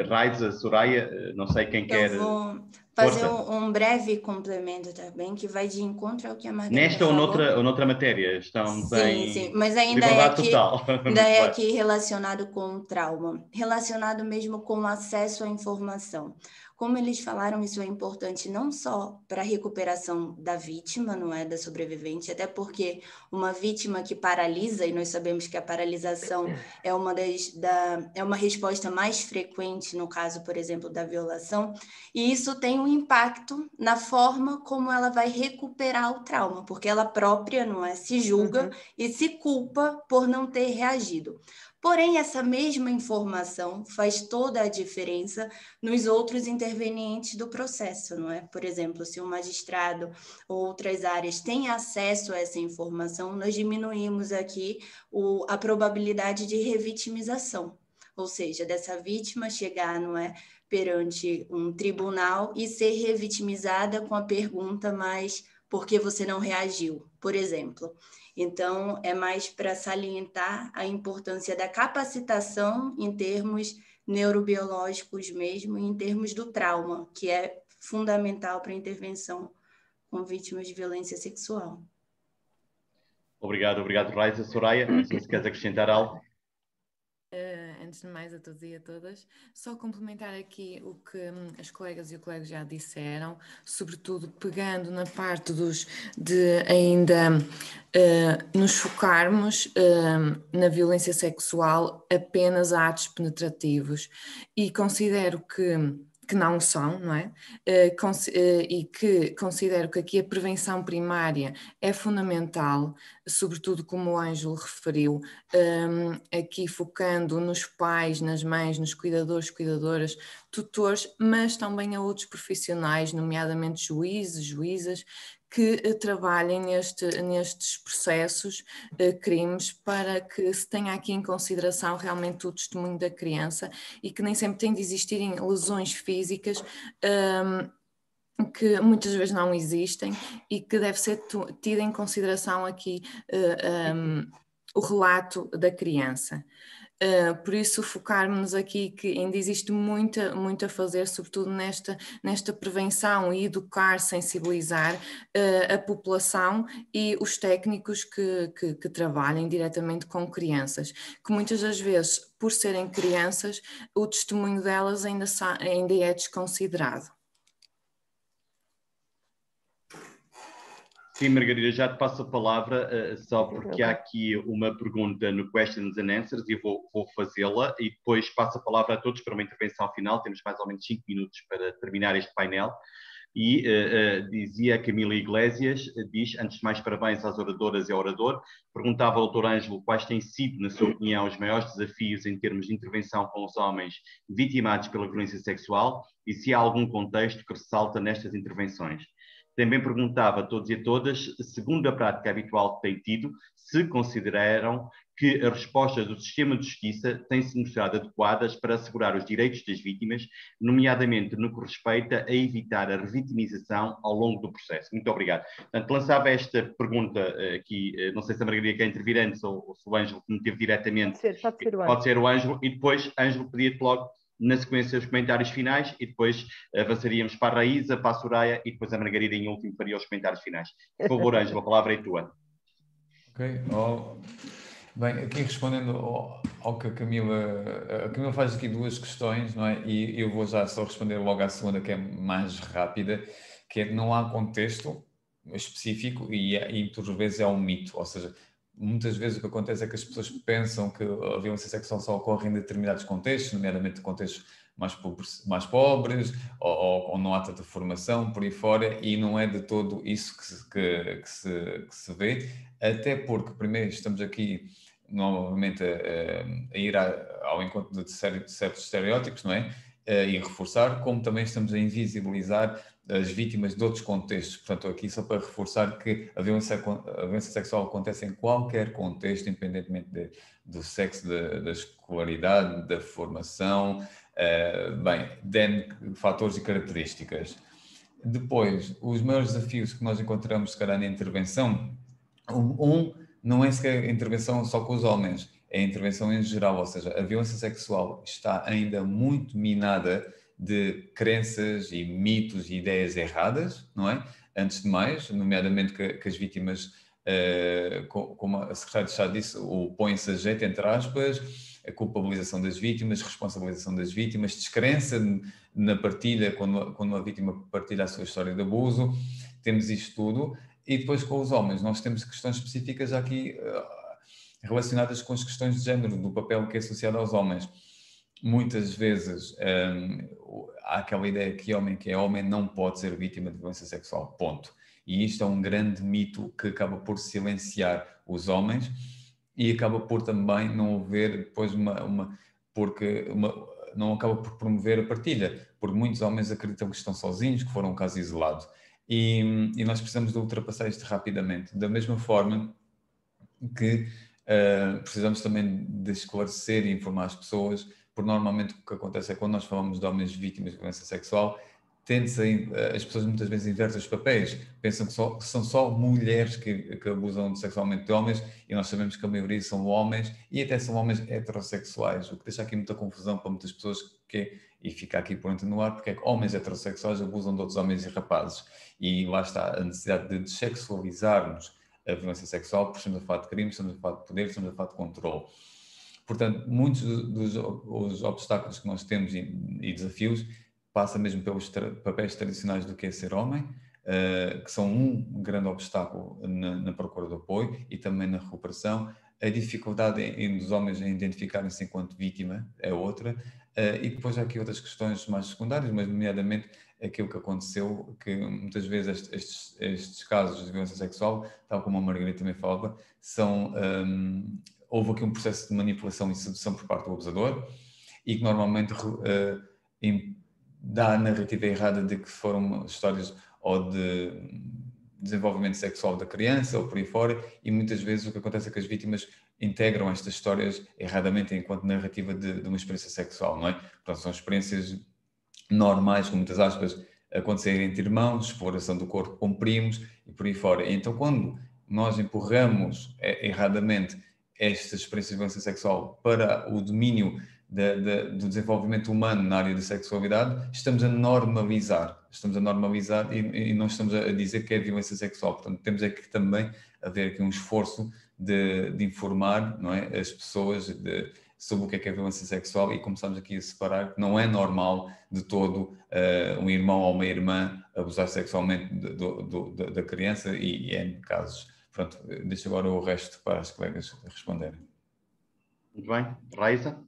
Raiza, Soraya, não sei quem quer... Eu vou fazer um breve complemento também, que vai de encontro ao que a Margarida Nesta falou. ou noutra matéria? Estamos sim, mas ainda é aqui relacionado com o trauma, relacionado mesmo com o acesso à informação. Como eles falaram, isso é importante não só para a recuperação da vítima, não é, da sobrevivente, até porque uma vítima que paralisa, e nós sabemos que a paralisação é uma resposta mais frequente no caso, por exemplo, da violação, e isso tem um impacto na forma como ela vai recuperar o trauma, porque ela própria, não é, se julga e se culpa por não ter reagido. Porém, essa mesma informação faz toda a diferença nos outros intervenientes do processo, não é? Por exemplo, se o magistrado ou outras áreas têm acesso a essa informação, nós diminuímos aqui a probabilidade de revitimização, ou seja, dessa vítima chegar, não é, perante um tribunal e ser revitimizada com a pergunta, mas por que você não reagiu, por exemplo? Então, é mais para salientar a importância da capacitação em termos neurobiológicos mesmo, em termos do trauma, que é fundamental para a intervenção com vítimas de violência sexual. Obrigado, Raiza. Soraya, não sei se queres acrescentar algo. Antes de mais, a todos e a todas, só complementar aqui o que as colegas e o colega já disseram, sobretudo pegando na parte de ainda nos focarmos na violência sexual apenas a atos penetrativos, e considero que não são, não é? E que considero que aqui a prevenção primária é fundamental, sobretudo como o Ângelo referiu, aqui focando nos pais, nas mães, nos cuidadores, cuidadoras, tutores, mas também a outros profissionais, nomeadamente juízes, juízas, que trabalhem nestes processos, crimes, para que se tenha aqui em consideração realmente o testemunho da criança e que nem sempre tem de existirem lesões físicas que muitas vezes não existem e que deve ser tido em consideração aqui o relato da criança. Por isso focarmos aqui que ainda existe muito a fazer, sobretudo nesta prevenção, e educar, sensibilizar a população e os técnicos que trabalhem diretamente com crianças, que muitas das vezes, por serem crianças, o testemunho delas ainda é desconsiderado. Sim, Margarida, já te passo a palavra, só porque há aqui uma pergunta no Questions and Answers e vou fazê-la, e depois passo a palavra a todos para uma intervenção final. Temos mais ou menos 5 minutos para terminar este painel. E dizia a Camila Iglesias, diz, antes de mais, parabéns às oradoras e ao orador. Perguntava ao Dr. Ângelo quais têm sido, na sua opinião, os maiores desafios em termos de intervenção com os homens vitimados pela violência sexual e se há algum contexto que ressalta nestas intervenções. Também perguntava a todos e a todas, segundo a prática habitual que têm tido, se consideram que as respostas do sistema de justiça têm-se mostrado adequadas para assegurar os direitos das vítimas, nomeadamente no que respeita a evitar a revitimização ao longo do processo. Muito obrigado. Portanto, lançava esta pergunta aqui, não sei se a Margarida quer intervir antes ou se o Ângelo que me teve diretamente. Pode ser o Ângelo, e depois Ângelo pedia-te logo na sequência os comentários finais e depois avançaríamos para a Raíza, para a Soraya e depois a Margarida em último faria os comentários finais. Por favor, Ângelo, a palavra é tua. Ok. Bem, aqui respondendo ao que a Camila faz aqui duas questões, não é? E eu vou já só responder logo à segunda, que é mais rápida, que é que não há contexto específico e por vezes é um mito, ou seja, muitas vezes o que acontece é que as pessoas pensam que a violência sexual só ocorre em determinados contextos, nomeadamente contextos mais pobres, ou não há tanta formação por aí fora, e não é de todo isso que se vê, até porque, primeiro, estamos aqui novamente a ir ao encontro de certos estereótipos, não é? E reforçar, como também estamos a invisibilizar as vítimas de outros contextos. Portanto, aqui só para reforçar que a violência sexual acontece em qualquer contexto, independentemente do sexo, da escolaridade, da formação, de fatores e características. Depois, os maiores desafios que nós encontramos, se calhar, na intervenção, não é sequer a intervenção só com os homens, é a intervenção em geral, ou seja, a violência sexual está ainda muito minada de crenças e mitos e ideias erradas, não é? Antes de mais, nomeadamente que as vítimas, como a Secretária de Estado disse, o põe-se a jeito, entre aspas, a culpabilização das vítimas, responsabilização das vítimas, descrença na partilha, quando a vítima partilha a sua história de abuso, temos isto tudo. E depois com os homens, nós temos questões específicas aqui relacionadas com as questões de género, do papel que é associado aos homens. Muitas vezes há aquela ideia que é homem não pode ser vítima de violência sexual, ponto. E isto é um grande mito que acaba por silenciar os homens e acaba por também não haver depois não acaba por promover a partilha, porque muitos homens acreditam que estão sozinhos, que foram um caso isolado. E nós precisamos de ultrapassar isto rapidamente. Da mesma forma que precisamos também de esclarecer e informar as pessoas, porque normalmente o que acontece é quando nós falamos de homens vítimas de violência sexual, as pessoas muitas vezes invertem os papéis, pensam que são só mulheres que abusam sexualmente de homens, e nós sabemos que a maioria são homens, e até são homens heterossexuais, o que deixa aqui muita confusão para muitas pessoas, e fica aqui por no ar, porque é que homens heterossexuais abusam de outros homens e rapazes, e lá está a necessidade de dessexualizarmos a violência sexual, porque estamos a falar de crimes, estamos a falar de poder, estamos a falar de controle. Portanto, muitos dos obstáculos que nós temos e desafios passa mesmo pelos papéis tradicionais do que é ser homem, que são um grande obstáculo na procura de apoio e também na recuperação. A dificuldade dos homens em identificarem-se enquanto vítima é outra. E depois há aqui outras questões mais secundárias, mas nomeadamente aquilo que aconteceu, que muitas vezes estes casos de violência sexual, tal como a Margarida também falava, houve aqui um processo de manipulação e sedução por parte do abusador e que normalmente dá a narrativa errada de que foram histórias ou de desenvolvimento sexual da criança ou por aí fora, e muitas vezes o que acontece é que as vítimas integram estas histórias erradamente enquanto narrativa de uma experiência sexual, não é? Portanto, são experiências normais, com muitas aspas, acontecerem entre irmãos, exploração do corpo com primos e por aí fora. E então, quando nós empurramos erradamente estas experiências de violência sexual para o domínio do desenvolvimento humano na área da sexualidade, estamos a normalizar e não estamos a dizer que é violência sexual. Portanto, temos aqui também a haver aqui um esforço de informar, não é, as pessoas sobre o que é violência sexual e começamos aqui a separar que não é normal de todo um irmão ou uma irmã abusar sexualmente da criança e em casos. Pronto, deixo agora o resto para as colegas responderem. Muito bem. Raíza?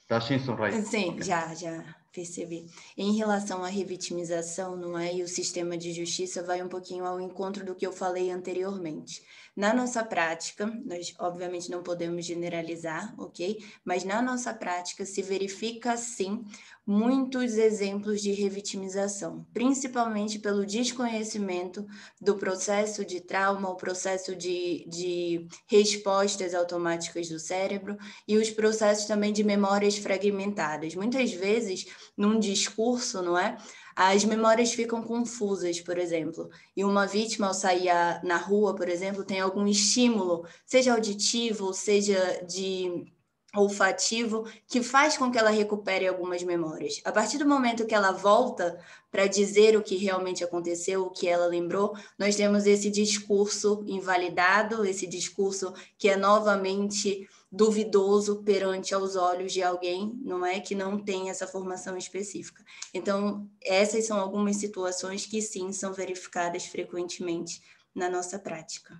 Está sim, Raíza? Sim, okay. Já percebi. Em relação à revitimização, não é? E o sistema de justiça vai um pouquinho ao encontro do que eu falei anteriormente. Na nossa prática, nós obviamente não podemos generalizar, ok? Mas na nossa prática se verifica, sim, muitos exemplos de revitimização, principalmente pelo desconhecimento do processo de trauma, o processo de respostas automáticas do cérebro e os processos também de memórias fragmentadas. Muitas vezes, num discurso, não é? As memórias ficam confusas, por exemplo, e uma vítima, ao sair na rua, por exemplo, tem algum estímulo, seja auditivo, seja de olfativo, que faz com que ela recupere algumas memórias. A partir do momento que ela volta para dizer o que realmente aconteceu, o que ela lembrou, nós temos esse discurso invalidado, esse discurso que é novamente duvidoso perante aos olhos de alguém, não é, que não tem essa formação específica. Então, essas são algumas situações que sim são verificadas frequentemente na nossa prática.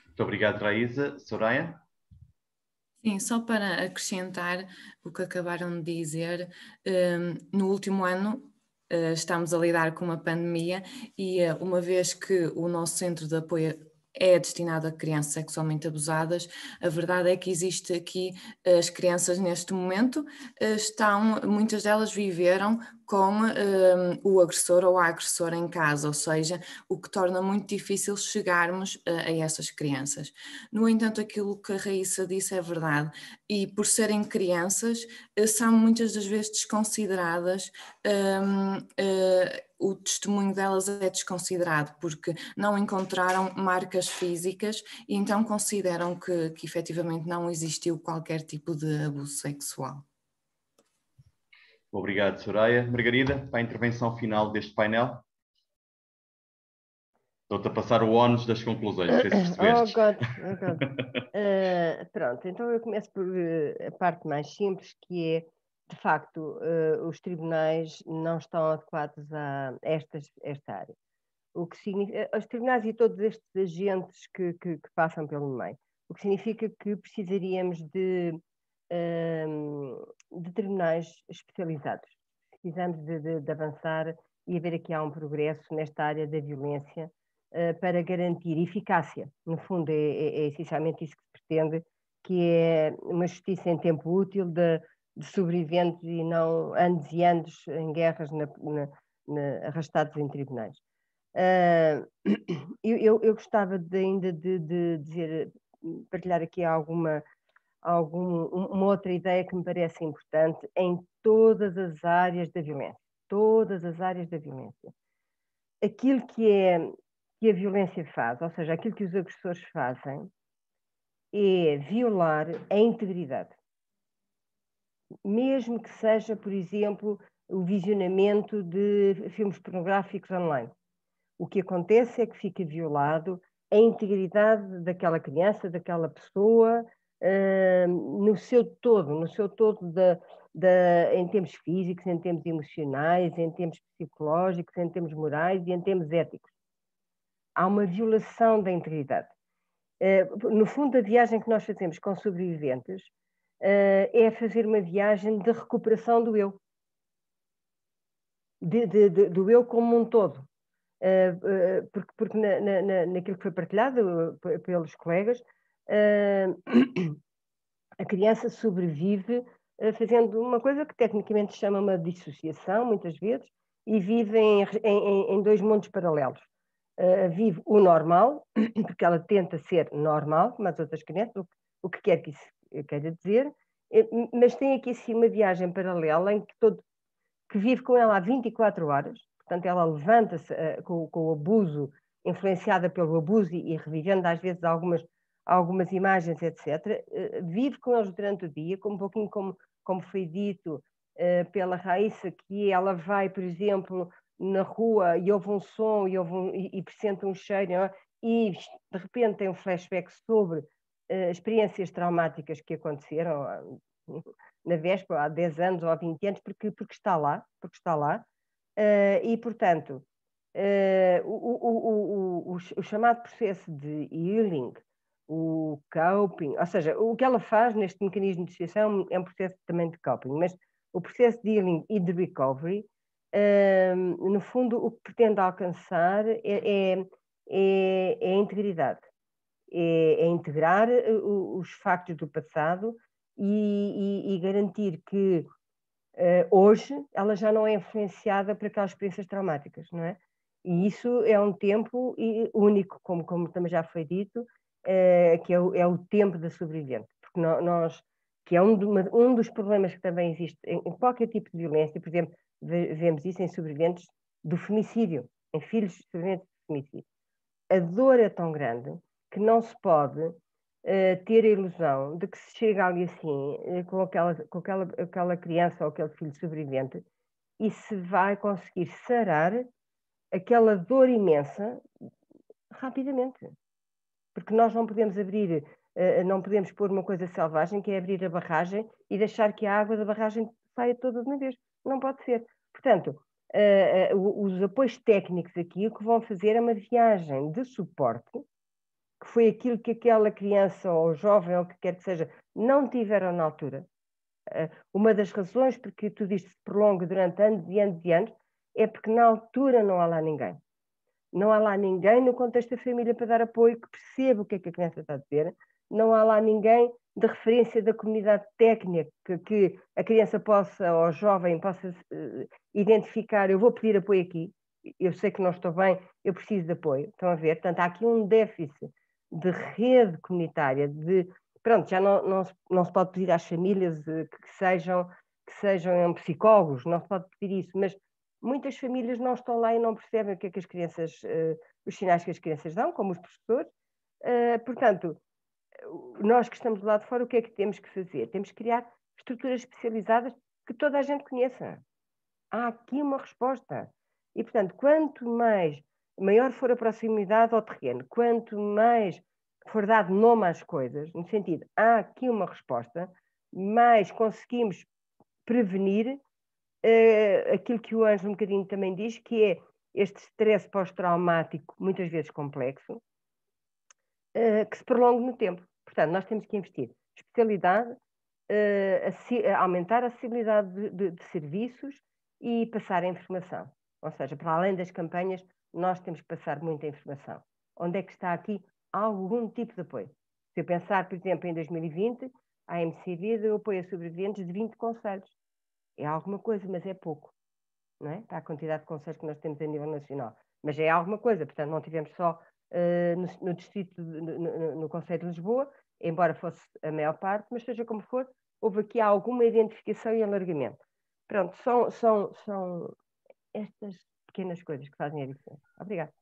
Muito obrigado, Raíssa. Soraya? Sim, só para acrescentar o que acabaram de dizer, no último ano estamos a lidar com uma pandemia e uma vez que o nosso centro de apoio é destinado a crianças sexualmente abusadas, a verdade é que existe aqui, as crianças neste momento muitas delas viveram com o agressor ou a agressora em casa, ou seja, o que torna muito difícil chegarmos a essas crianças. No entanto, aquilo que a Raíssa disse é verdade, e por serem crianças, são muitas das vezes desconsideradas, o testemunho delas é desconsiderado, porque não encontraram marcas físicas e então consideram que efetivamente não existiu qualquer tipo de abuso sexual. Obrigado, Soraya. Margarida, para a intervenção final deste painel. Estou-te a passar o ónus das conclusões, não sei se percebeste. Oh God. Pronto, então eu começo por a parte mais simples, que é, de facto, os tribunais não estão adequados a esta área. O que significa, os tribunais e todos estes agentes que passam pelo meio. O que significa que precisaríamos de tribunais especializados. Precisamos de avançar e haver aqui há um progresso nesta área da violência para garantir eficácia. No fundo, é essencialmente isso que se pretende, que é uma justiça em tempo útil de sobreviventes e não anos e anos em guerras arrastados em tribunais. Eu gostava ainda de dizer, partilhar aqui uma outra ideia que me parece importante em todas as áreas da violência. Todas as áreas da violência. Aquilo que a violência faz, ou seja, aquilo que os agressores fazem, é violar a integridade. Mesmo que seja, por exemplo, o visionamento de filmes pornográficos online. O que acontece é que fica violado a integridade daquela criança, daquela pessoa, no seu todo em termos físicos, em termos emocionais, em termos psicológicos, em termos morais e em termos éticos. Há uma violação da integridade. No fundo, a viagem que nós fazemos com sobreviventes é fazer uma viagem de recuperação do eu. Do eu como um todo. Porque naquilo que foi partilhado pelos colegas, a criança sobrevive fazendo uma coisa que tecnicamente se chama uma dissociação, muitas vezes, e vive em dois mundos paralelos. Vive o normal, porque ela tenta ser normal, como as outras crianças, o que quer que isso queira dizer, mas tem aqui assim uma viagem paralela em que vive com ela há 24 horas, portanto ela levanta-se com o abuso, influenciada pelo abuso e revivendo às vezes algumas imagens, etc. Vive com eles durante o dia, um pouquinho como foi dito pela Raíssa, que ela vai, por exemplo, na rua e ouve um som e pressente um cheiro, e de repente tem um flashback sobre experiências traumáticas que aconteceram na véspera, há 10 anos ou há 20 anos, porque está lá, e portanto o chamado processo de healing, o coping, ou seja, o que ela faz neste mecanismo de dissociação é um processo também de coping, mas o processo de healing e de recovery, no fundo, o que pretende alcançar é a integridade, é integrar os factos do passado e garantir que Hoje ela já não é influenciada por aquelas experiências traumáticas, não é? E isso é um tempo único, como também já foi dito, que é o tempo da sobrevivente, porque nós, que é um dos problemas que também existe em qualquer tipo de violência, por exemplo, vemos isso em sobreviventes do femicídio, em filhos de sobreviventes do femicídio. A dor é tão grande que não se pode ter a ilusão de que se chega ali assim, com aquela criança ou aquele filho sobrevivente, e se vai conseguir sarar aquela dor imensa rapidamente. Porque nós não podemos abrir, não podemos pôr uma coisa selvagem, que é abrir a barragem e deixar que a água da barragem saia toda de uma vez. Não pode ser. Portanto, os apoios técnicos aqui o que vão fazer é uma viagem de suporte, que foi aquilo que aquela criança ou jovem, ou o que quer que seja, não tiveram na altura. Uma das razões porque tudo isto se prolonga durante anos e anos e anos é porque na altura não há lá ninguém. Não há lá ninguém no contexto da família para dar apoio, que perceba o que é que a criança está a dizer. Não há lá ninguém de referência da comunidade técnica que a criança possa, ou o jovem possa identificar, eu vou pedir apoio aqui, eu sei que não estou bem, eu preciso de apoio. Estão a ver? Portanto, há aqui um déficit de rede comunitária, pronto, já não se pode pedir às famílias que sejam psicólogos, não se pode pedir isso, mas muitas famílias não estão lá e não percebem o que é que as crianças, os sinais que as crianças dão, como os professores. Portanto, nós que estamos do lado de fora, o que é que temos que fazer? Temos que criar estruturas especializadas que toda a gente conheça. Há aqui uma resposta. E, portanto, quanto maior for a proximidade ao terreno, quanto mais for dado nome às coisas, no sentido, há aqui uma resposta, mais conseguimos prevenir aquilo que o Ângelo um bocadinho também diz, que é este stress pós-traumático, muitas vezes complexo, que se prolonga no tempo. Portanto, nós temos que investir especialidade, aumentar a acessibilidade de serviços e passar a informação. Ou seja, para além das campanhas, nós temos que passar muita informação. Onde é que está aqui algum tipo de apoio? Se eu pensar, por exemplo, em 2020, a MCV deu apoio a sobreviventes de 20 concelhos. É alguma coisa, mas é pouco, não é? Para a quantidade de concelhos que nós temos a nível nacional. Mas é alguma coisa, portanto, não tivemos só no distrito, no Concelho de Lisboa, embora fosse a maior parte, mas seja como for, houve aqui alguma identificação e alargamento. Pronto, são estas pequenas coisas que fazem a diferença. Obrigada.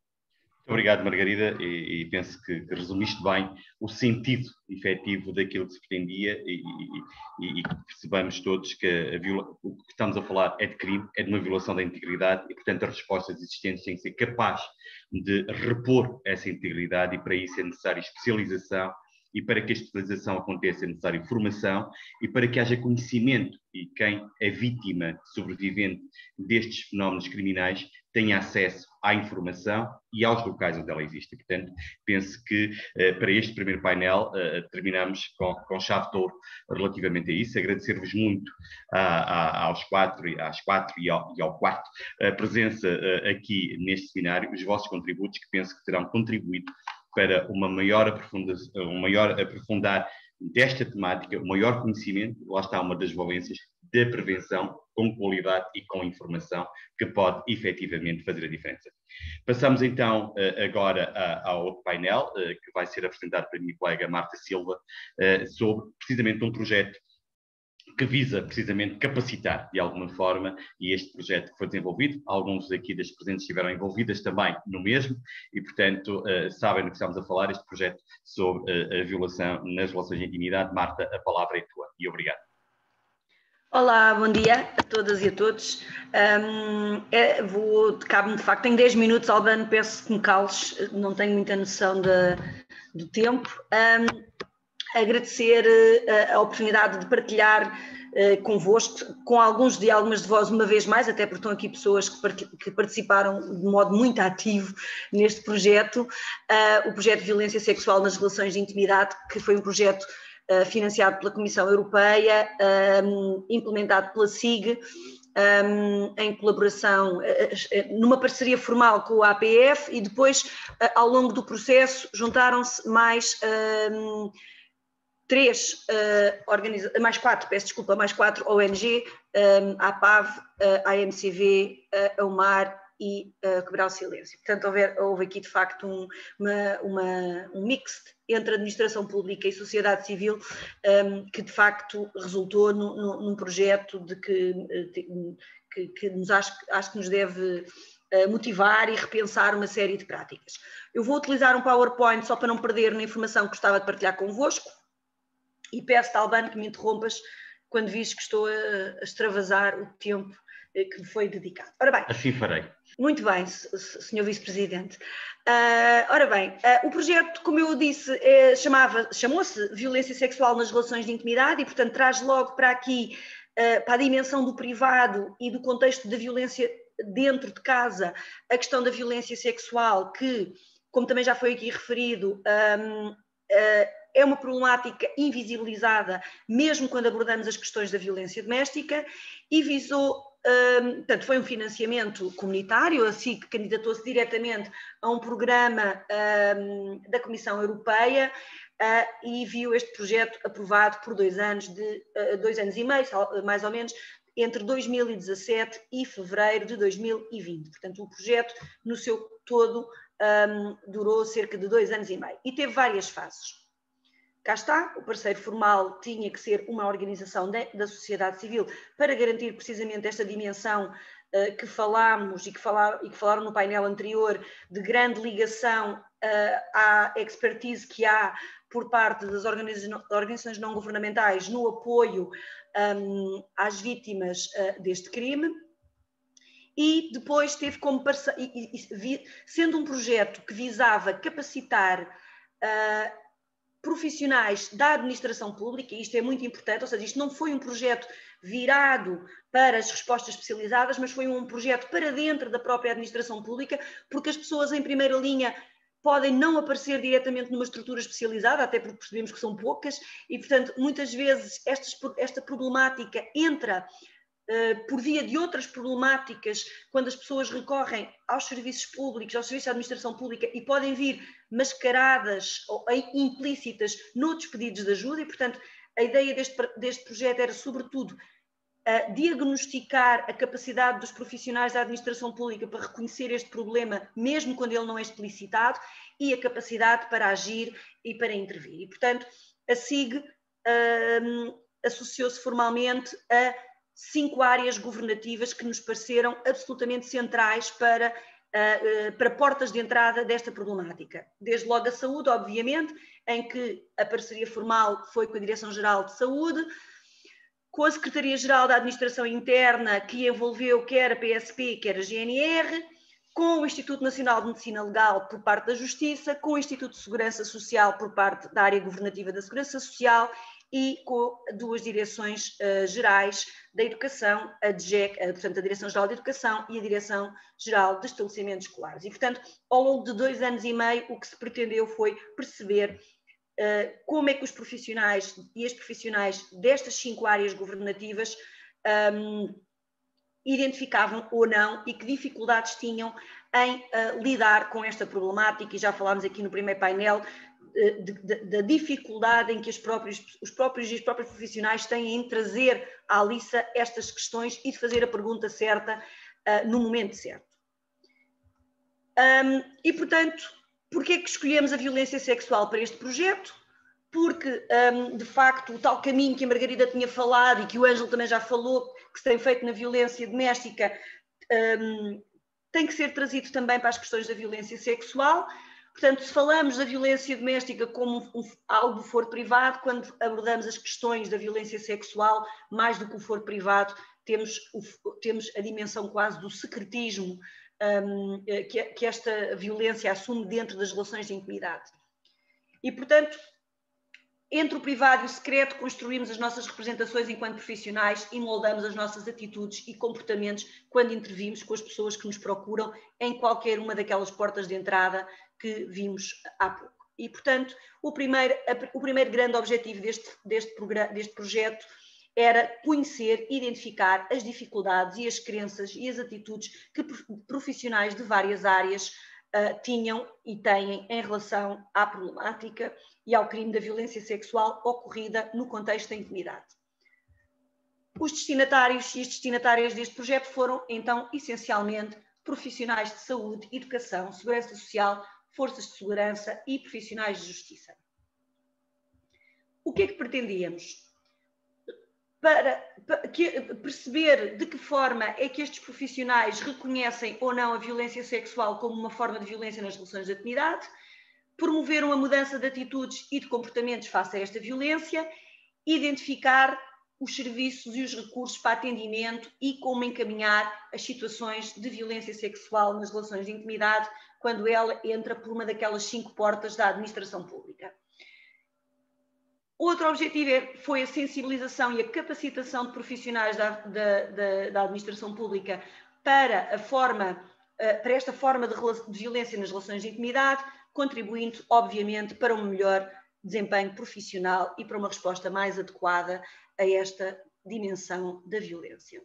Obrigado, Margarida, e penso que resumiste bem o sentido efetivo daquilo que se pretendia e que percebamos todos que o que estamos a falar é de crime, é de uma violação da integridade e, portanto, as respostas existentes têm que ser capazes de repor essa integridade e para isso é necessária especialização e para que a especialização aconteça é necessária formação e para que haja conhecimento e quem é vítima, sobrevivente destes fenómenos criminais tenha acesso à informação e aos locais onde ela existe. Portanto, penso que para este primeiro painel terminamos com chave de ouro relativamente a isso. Agradecer-vos muito às quatro e ao quarto a presença aqui neste seminário, os vossos contributos que penso que terão contribuído para um maior aprofundar desta temática, o maior conhecimento, lá está uma das valências da prevenção com qualidade e com informação que pode efetivamente fazer a diferença. Passamos então agora ao outro painel, que vai ser apresentado pela minha colega Marta Silva, sobre precisamente um projeto que visa precisamente capacitar de alguma forma, e este projeto que foi desenvolvido, alguns aqui das presentes estiveram envolvidas também no mesmo, e portanto sabem do que estamos a falar, este projeto sobre a violação nas relações de intimidade. Marta, a palavra é tua e obrigado. Olá, bom dia a todas e a todos. Cabe-me de facto, tenho 10 minutos, Albano, peço que me cales, não tenho muita noção do tempo. Agradecer a oportunidade de partilhar convosco, com algumas de vós uma vez mais, até porque estão aqui pessoas que participaram de modo muito ativo neste projeto, o projeto de violência sexual nas relações de intimidade, que foi um projeto financiado pela Comissão Europeia, implementado pela SIG, em colaboração, numa parceria formal com o APF, e depois, ao longo do processo, juntaram-se mais mais quatro ONG a APAV, a AMCV, a UMAR e quebrar o silêncio. Portanto, houve aqui de facto um mix entre administração pública e sociedade civil que de facto resultou num projeto que acho que nos deve motivar e repensar uma série de práticas. Eu vou utilizar um PowerPoint só para não perder na informação que gostava de partilhar convosco e peço-te, Albano, que me interrompas quando vis que estou a extravasar o tempo que me foi dedicado. Ora bem. Assim farei. Muito bem, Sr. Vice-Presidente. Ora bem, o projeto, como eu disse, chamou-se Violência Sexual nas Relações de Intimidade e, portanto, traz logo para aqui, para a dimensão do privado e do contexto da violência dentro de casa, a questão da violência sexual, que, como também já foi aqui referido, é uma problemática invisibilizada, mesmo quando abordamos as questões da violência doméstica, e visou, portanto, foi um financiamento comunitário, a SIG candidatou-se diretamente a um programa da Comissão Europeia e viu este projeto aprovado por 2 anos, 2 anos e meio, mais ou menos, entre 2017 e fevereiro de 2020. Portanto, o projeto, no seu todo, durou cerca de 2 anos e meio e teve várias fases. Cá está, o parceiro formal tinha que ser uma organização da sociedade civil para garantir precisamente esta dimensão que falámos e que falaram no painel anterior, de grande ligação à expertise que há por parte das organizações não governamentais no apoio às vítimas deste crime. E depois teve como parceiro, sendo um projeto que visava capacitar profissionais da administração pública, e isto é muito importante, ou seja, isto não foi um projeto virado para as respostas especializadas, mas foi um projeto para dentro da própria administração pública, porque as pessoas em primeira linha podem não aparecer diretamente numa estrutura especializada, até porque percebemos que são poucas, e portanto muitas vezes esta problemática entra por via de outras problemáticas, quando as pessoas recorrem aos serviços públicos, aos serviços de administração pública e podem vir mascaradas ou implícitas noutros pedidos de ajuda e, portanto, a ideia deste projeto era, sobretudo, diagnosticar a capacidade dos profissionais da administração pública para reconhecer este problema, mesmo quando ele não é explicitado, e a capacidade para agir e para intervir. E, portanto, a SIG associou-se formalmente a 5 áreas governativas que nos pareceram absolutamente centrais para portas de entrada desta problemática. Desde logo a saúde, obviamente, em que a parceria formal foi com a Direção-Geral de Saúde, com a Secretaria-Geral da Administração Interna, que envolveu quer a PSP, quer a GNR, com o Instituto Nacional de Medicina Legal por parte da Justiça, com o Instituto de Segurança Social por parte da área governativa da Segurança Social e com 2 direções gerais da Educação, a DGEC, portanto, a Direção-Geral de Educação e a Direção-Geral de Estabelecimentos Escolares. E, portanto, ao longo de 2 anos e meio, o que se pretendeu foi perceber como é que os profissionais e as profissionais destas 5 áreas governativas identificavam ou não e que dificuldades tinham em lidar com esta problemática, e já falámos aqui no primeiro painel da dificuldade em que os próprios profissionais têm em trazer à liça estas questões e de fazer a pergunta certa no momento certo. E, portanto, porquê é que escolhemos a violência sexual para este projeto? Porque, de facto, o tal caminho que a Margarida tinha falado e que o Ângelo também já falou, que se tem feito na violência doméstica, tem que ser trazido também para as questões da violência sexual. Portanto, se falamos da violência doméstica como algo do foro privado, quando abordamos as questões da violência sexual, mais do que o foro privado, temos a dimensão quase do secretismo que esta violência assume dentro das relações de intimidade. E, portanto, entre o privado e o secreto, construímos as nossas representações enquanto profissionais e moldamos as nossas atitudes e comportamentos quando intervimos com as pessoas que nos procuram em qualquer uma daquelas portas de entrada que vimos há pouco. E, portanto, o primeiro grande objetivo deste projeto era conhecer, identificar as dificuldades e as crenças e as atitudes que profissionais de várias áreas tinham e têm em relação à problemática e ao crime da violência sexual ocorrida no contexto da intimidade. Os destinatários e as destinatárias deste projeto foram, então, essencialmente, profissionais de saúde, educação, segurança social, forças de segurança e profissionais de justiça. O que é que pretendíamos? Para perceber de que forma é que estes profissionais reconhecem ou não a violência sexual como uma forma de violência nas relações de intimidade, promover uma mudança de atitudes e de comportamentos face a esta violência, identificar os serviços e os recursos para atendimento e como encaminhar as situações de violência sexual nas relações de intimidade quando ela entra por uma daquelas 5 portas da administração pública. Outro objetivo foi a sensibilização e a capacitação de profissionais da administração pública para esta forma de violência nas relações de intimidade, contribuindo, obviamente, para um melhor desempenho profissional e para uma resposta mais adequada a esta dimensão da violência.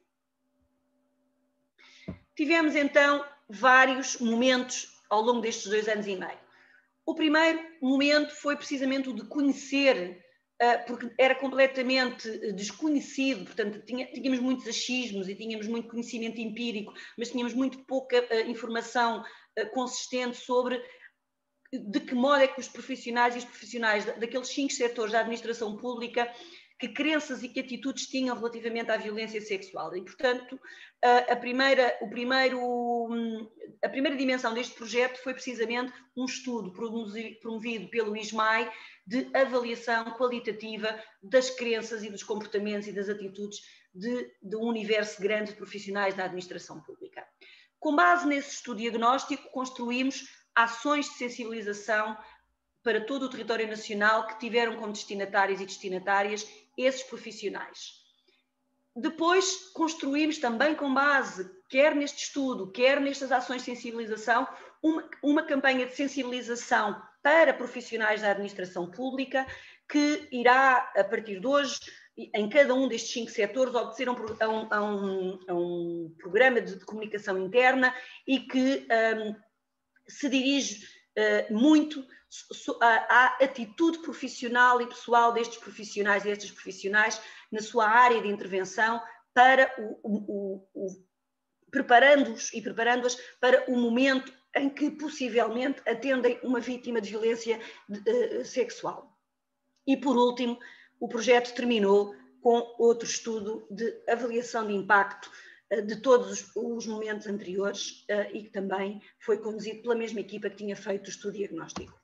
Tivemos, então, vários momentos ao longo destes 2 anos e meio. O primeiro momento foi precisamente o de conhecer, porque era completamente desconhecido, portanto, tínhamos muitos achismos e tínhamos muito conhecimento empírico, mas tínhamos muito pouca informação consistente sobre de que modo é que os profissionais e os profissionais daqueles 5 setores da administração pública, que crenças e que atitudes tinham relativamente à violência sexual. E, portanto, a primeira dimensão deste projeto foi precisamente um estudo promovido pelo ISMAI de avaliação qualitativa das crenças e dos comportamentos e das atitudes de um universo grande de profissionais da administração pública. Com base nesse estudo diagnóstico, construímos ações de sensibilização para todo o território nacional que tiveram como destinatários e destinatárias esses profissionais. Depois construímos também com base, quer neste estudo, quer nestas ações de sensibilização, uma campanha de sensibilização para profissionais da administração pública que irá, a partir de hoje, em cada um destes 5 setores, obedecer a um programa de comunicação interna e que se dirige muito à atitude profissional e pessoal destes profissionais e destas profissionais na sua área de intervenção, para preparando-os e preparando-as para o momento em que possivelmente atendem uma vítima de violência sexual. E, por último, o projeto terminou com outro estudo de avaliação de impacto de todos os momentos anteriores e que também foi conduzido pela mesma equipa que tinha feito o estudo diagnóstico.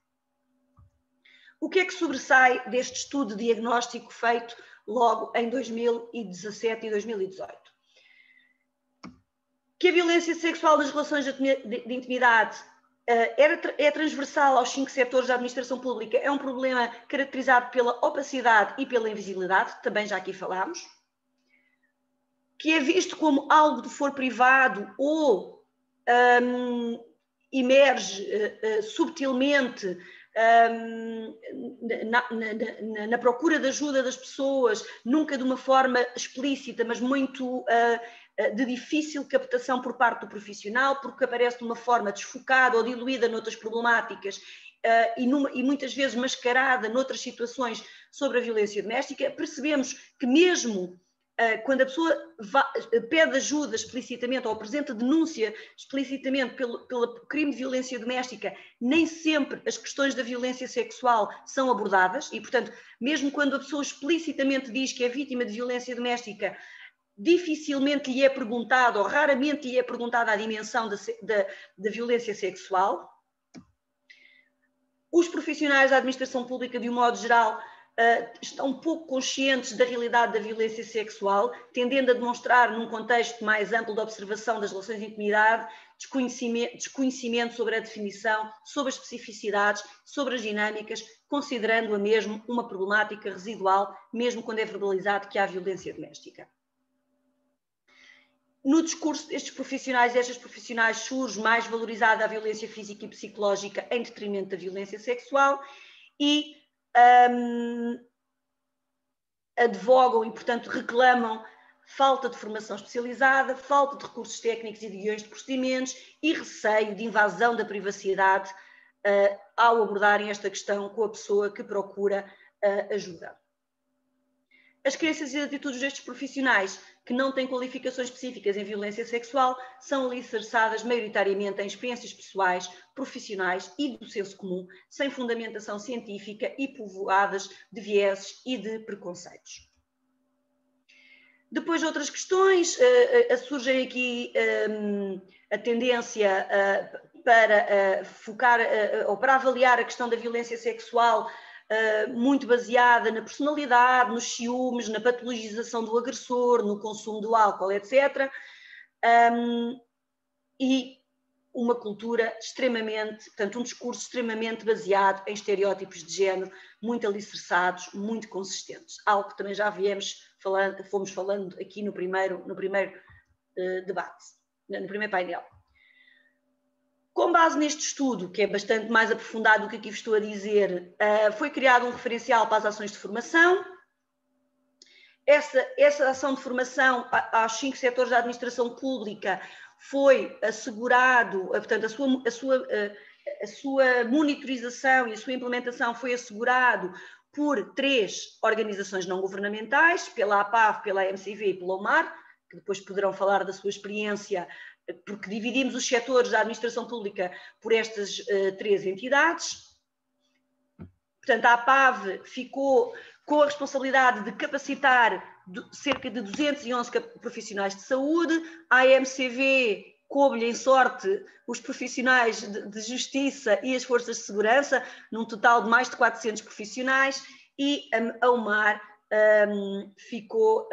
O que é que sobressai deste estudo diagnóstico feito logo em 2017 e 2018? Que a violência sexual nas relações de intimidade é transversal aos 5 setores da administração pública, é um problema caracterizado pela opacidade e pela invisibilidade, também já aqui falámos. Que é visto como algo de foro privado ou emerge subtilmente na procura de ajuda das pessoas, nunca de uma forma explícita, mas muito de difícil captação por parte do profissional, porque aparece de uma forma desfocada ou diluída noutras problemáticas e muitas vezes mascarada noutras situações sobre a violência doméstica. Percebemos que mesmo quando a pessoa pede ajuda explicitamente ou apresenta denúncia explicitamente pelo crime de violência doméstica, nem sempre as questões da violência sexual são abordadas e, portanto, mesmo quando a pessoa explicitamente diz que é vítima de violência doméstica, dificilmente lhe é perguntado ou raramente lhe é perguntada a dimensão da violência sexual. Os profissionais da administração pública, de um modo geral, estão pouco conscientes da realidade da violência sexual, tendendo a demonstrar, num contexto mais amplo de observação das relações de intimidade, desconhecimento sobre a definição, sobre as especificidades, sobre as dinâmicas, considerando-a mesmo uma problemática residual, mesmo quando é verbalizado que há violência doméstica. No discurso destes profissionais, destas profissionais, surge mais valorizada a violência física e psicológica em detrimento da violência sexual e advogam e, portanto, reclamam falta de formação especializada, falta de recursos técnicos e de guiões de procedimentos e receio de invasão da privacidade ao abordarem esta questão com a pessoa que procura ajuda. As crenças e atitudes destes profissionais que não têm qualificações específicas em violência sexual são alicerçadas maioritariamente em experiências pessoais, profissionais e do senso comum, sem fundamentação científica e povoadas de vieses e de preconceitos. Depois, outras questões, surgem aqui a tendência para focar ou para avaliar a questão da violência sexual muito baseada na personalidade, nos ciúmes, na patologização do agressor, no consumo do álcool, etc. E uma cultura extremamente, portanto, um discurso extremamente baseado em estereótipos de género, muito alicerçados, muito consistentes. Algo que também já fomos falando aqui no primeiro debate, no primeiro painel. Com base neste estudo, que é bastante mais aprofundado do que aqui vos estou a dizer, foi criado um referencial para as ações de formação. Essa ação de formação aos 5 setores da administração pública foi assegurado, portanto, a sua monitorização e a sua implementação foi assegurado por 3 organizações não governamentais, pela APAV, pela AMCV e pela OMAR, que depois poderão falar da sua experiência, porque dividimos os setores da administração pública por estas 3 entidades. Portanto, a APAV ficou com a responsabilidade de capacitar cerca de 211 profissionais de saúde, a AMCV coube-lhe em sorte os profissionais de justiça e as forças de segurança, num total de mais de 400 profissionais, e a OMAR ficou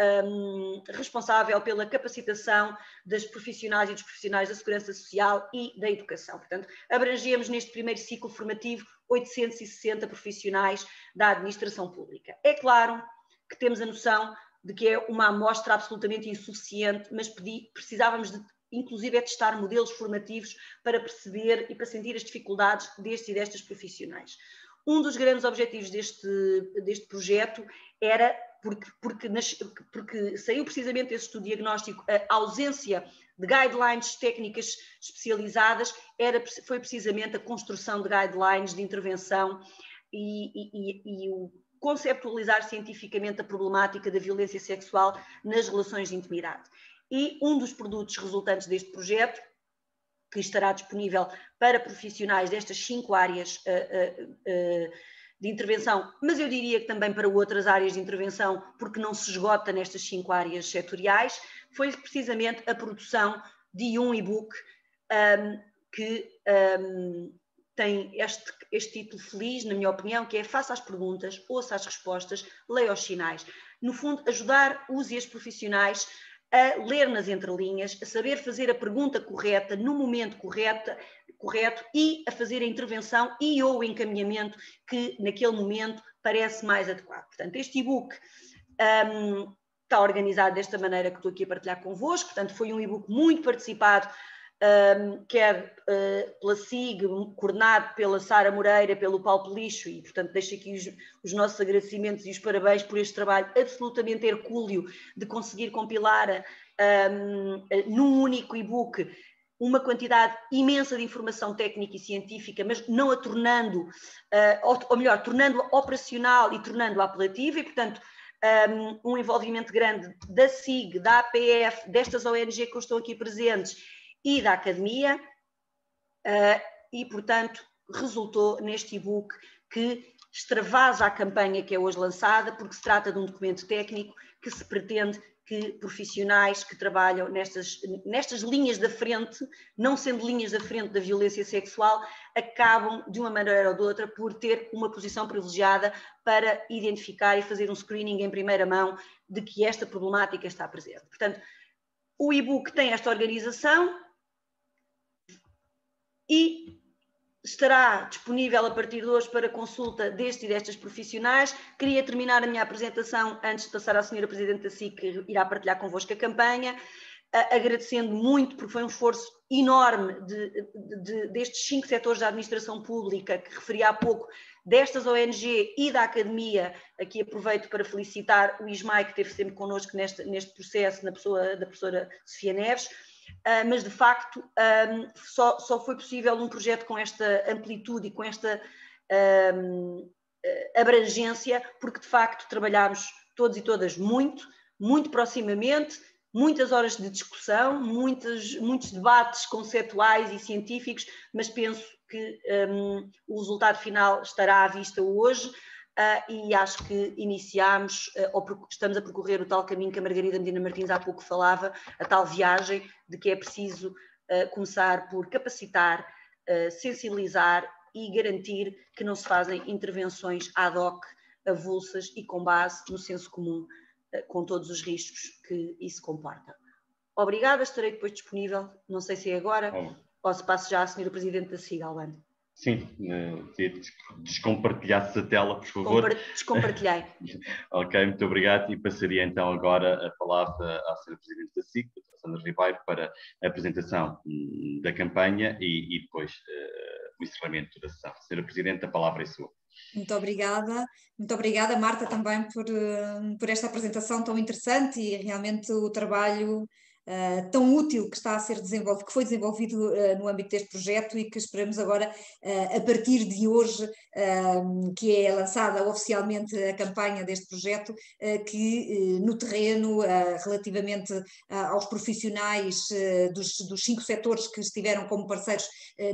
responsável pela capacitação das profissionais e dos profissionais da segurança social e da educação. Portanto, abrangemos neste primeiro ciclo formativo 860 profissionais da administração pública. É claro que temos a noção de que é uma amostra absolutamente insuficiente, mas precisávamos de, inclusive, testar modelos formativos para perceber e para sentir as dificuldades destes e destas profissionais. Um dos grandes objetivos deste projeto era, porque saiu precisamente esse estudo diagnóstico, a ausência de guidelines técnicas especializadas, foi precisamente a construção de guidelines de intervenção e o conceptualizar cientificamente a problemática da violência sexual nas relações de intimidade. E um dos produtos resultantes deste projeto, que estará disponível para profissionais destas 5 áreas de intervenção, mas eu diria que também para outras áreas de intervenção, porque não se esgota nestas 5 áreas setoriais, foi precisamente a produção de um e-book que tem este título feliz, na minha opinião, que é Faça as perguntas, ouça as respostas, leia os sinais. No fundo, ajudar os e as profissionais a ler nas entrelinhas, a saber fazer a pergunta correta no momento correto e a fazer a intervenção e ou o encaminhamento que naquele momento parece mais adequado. Portanto, este e-book está organizado desta maneira que estou aqui a partilhar convosco, portanto foi um e-book muito participado, quer pela SIG, coordenado pela Sara Moreira, pelo Paulo Pelixo, e portanto deixo aqui os nossos agradecimentos e os parabéns por este trabalho absolutamente hercúleo de conseguir compilar num único e-book uma quantidade imensa de informação técnica e científica, mas não a tornando, ou melhor, tornando-a operacional e tornando-a apelativa, e portanto um envolvimento grande da SIG, da APF, destas ONG que estão aqui presentes e da academia, e portanto resultou neste e-book que extravasa a campanha que é hoje lançada, porque se trata de um documento técnico que se pretende que profissionais que trabalham nestas linhas da frente, não sendo linhas da frente da violência sexual, acabam de uma maneira ou de outra por ter uma posição privilegiada para identificar e fazer um screening em primeira mão de que esta problemática está presente. Portanto, o e-book tem esta organização e estará disponível a partir de hoje para consulta deste e destas profissionais. Queria terminar a minha apresentação antes de passar à senhora Presidente da SIC, que irá partilhar convosco a campanha, agradecendo muito, porque foi um esforço enorme destes 5 setores da administração pública, que referi há pouco, destas ONG e da academia. Aqui aproveito para felicitar o ISMAI, que esteve sempre connosco neste processo, na pessoa da professora Sofia Neves. Mas de facto só foi possível um projeto com esta amplitude e com esta abrangência, porque de facto trabalhámos todos e todas muito proximamente, muitas horas de discussão, muitos debates conceituais e científicos, mas penso que o resultado final estará à vista hoje. E acho que iniciamos, estamos a percorrer o tal caminho que a Margarida Medina Martins há pouco falava, a tal viagem de que é preciso começar por capacitar, sensibilizar e garantir que não se fazem intervenções ad hoc, avulsas e com base no senso comum, com todos os riscos que isso comporta. Obrigada, estarei depois disponível, não sei se é agora, ou se passo já à Sra. Presidente da SIG, Albano. Sim, descompartilhasse a tela, por favor. Descompartilhei. Ok, muito obrigado. E passaria então agora a palavra à Sra. Presidente da SIC, a Sandra Ribeiro, para a apresentação da campanha e depois o encerramento da sessão. Sra. Presidente, a palavra é sua. Muito obrigada Marta também por esta apresentação tão interessante e realmente o trabalho tão útil que está a ser desenvolvido, que foi desenvolvido no âmbito deste projeto e que esperamos agora, a partir de hoje, que é lançada oficialmente a campanha deste projeto, que no terreno, relativamente aos profissionais dos 5 setores que estiveram como parceiros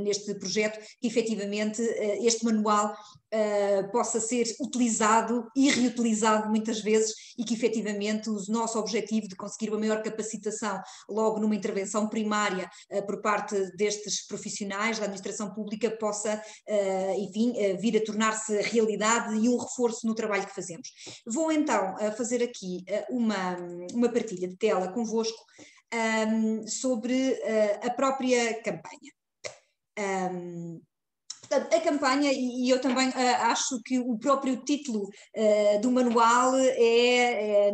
neste projeto, que efetivamente este manual possa ser utilizado e reutilizado muitas vezes e que efetivamente o nosso objetivo de conseguir uma maior capacitação logo numa intervenção primária por parte destes profissionais da administração pública possa, enfim, vir a tornar-se realidade e um reforço no trabalho que fazemos. Vou então fazer aqui uma partilha de tela convosco sobre a própria campanha. A campanha, e eu também acho que o próprio título do manual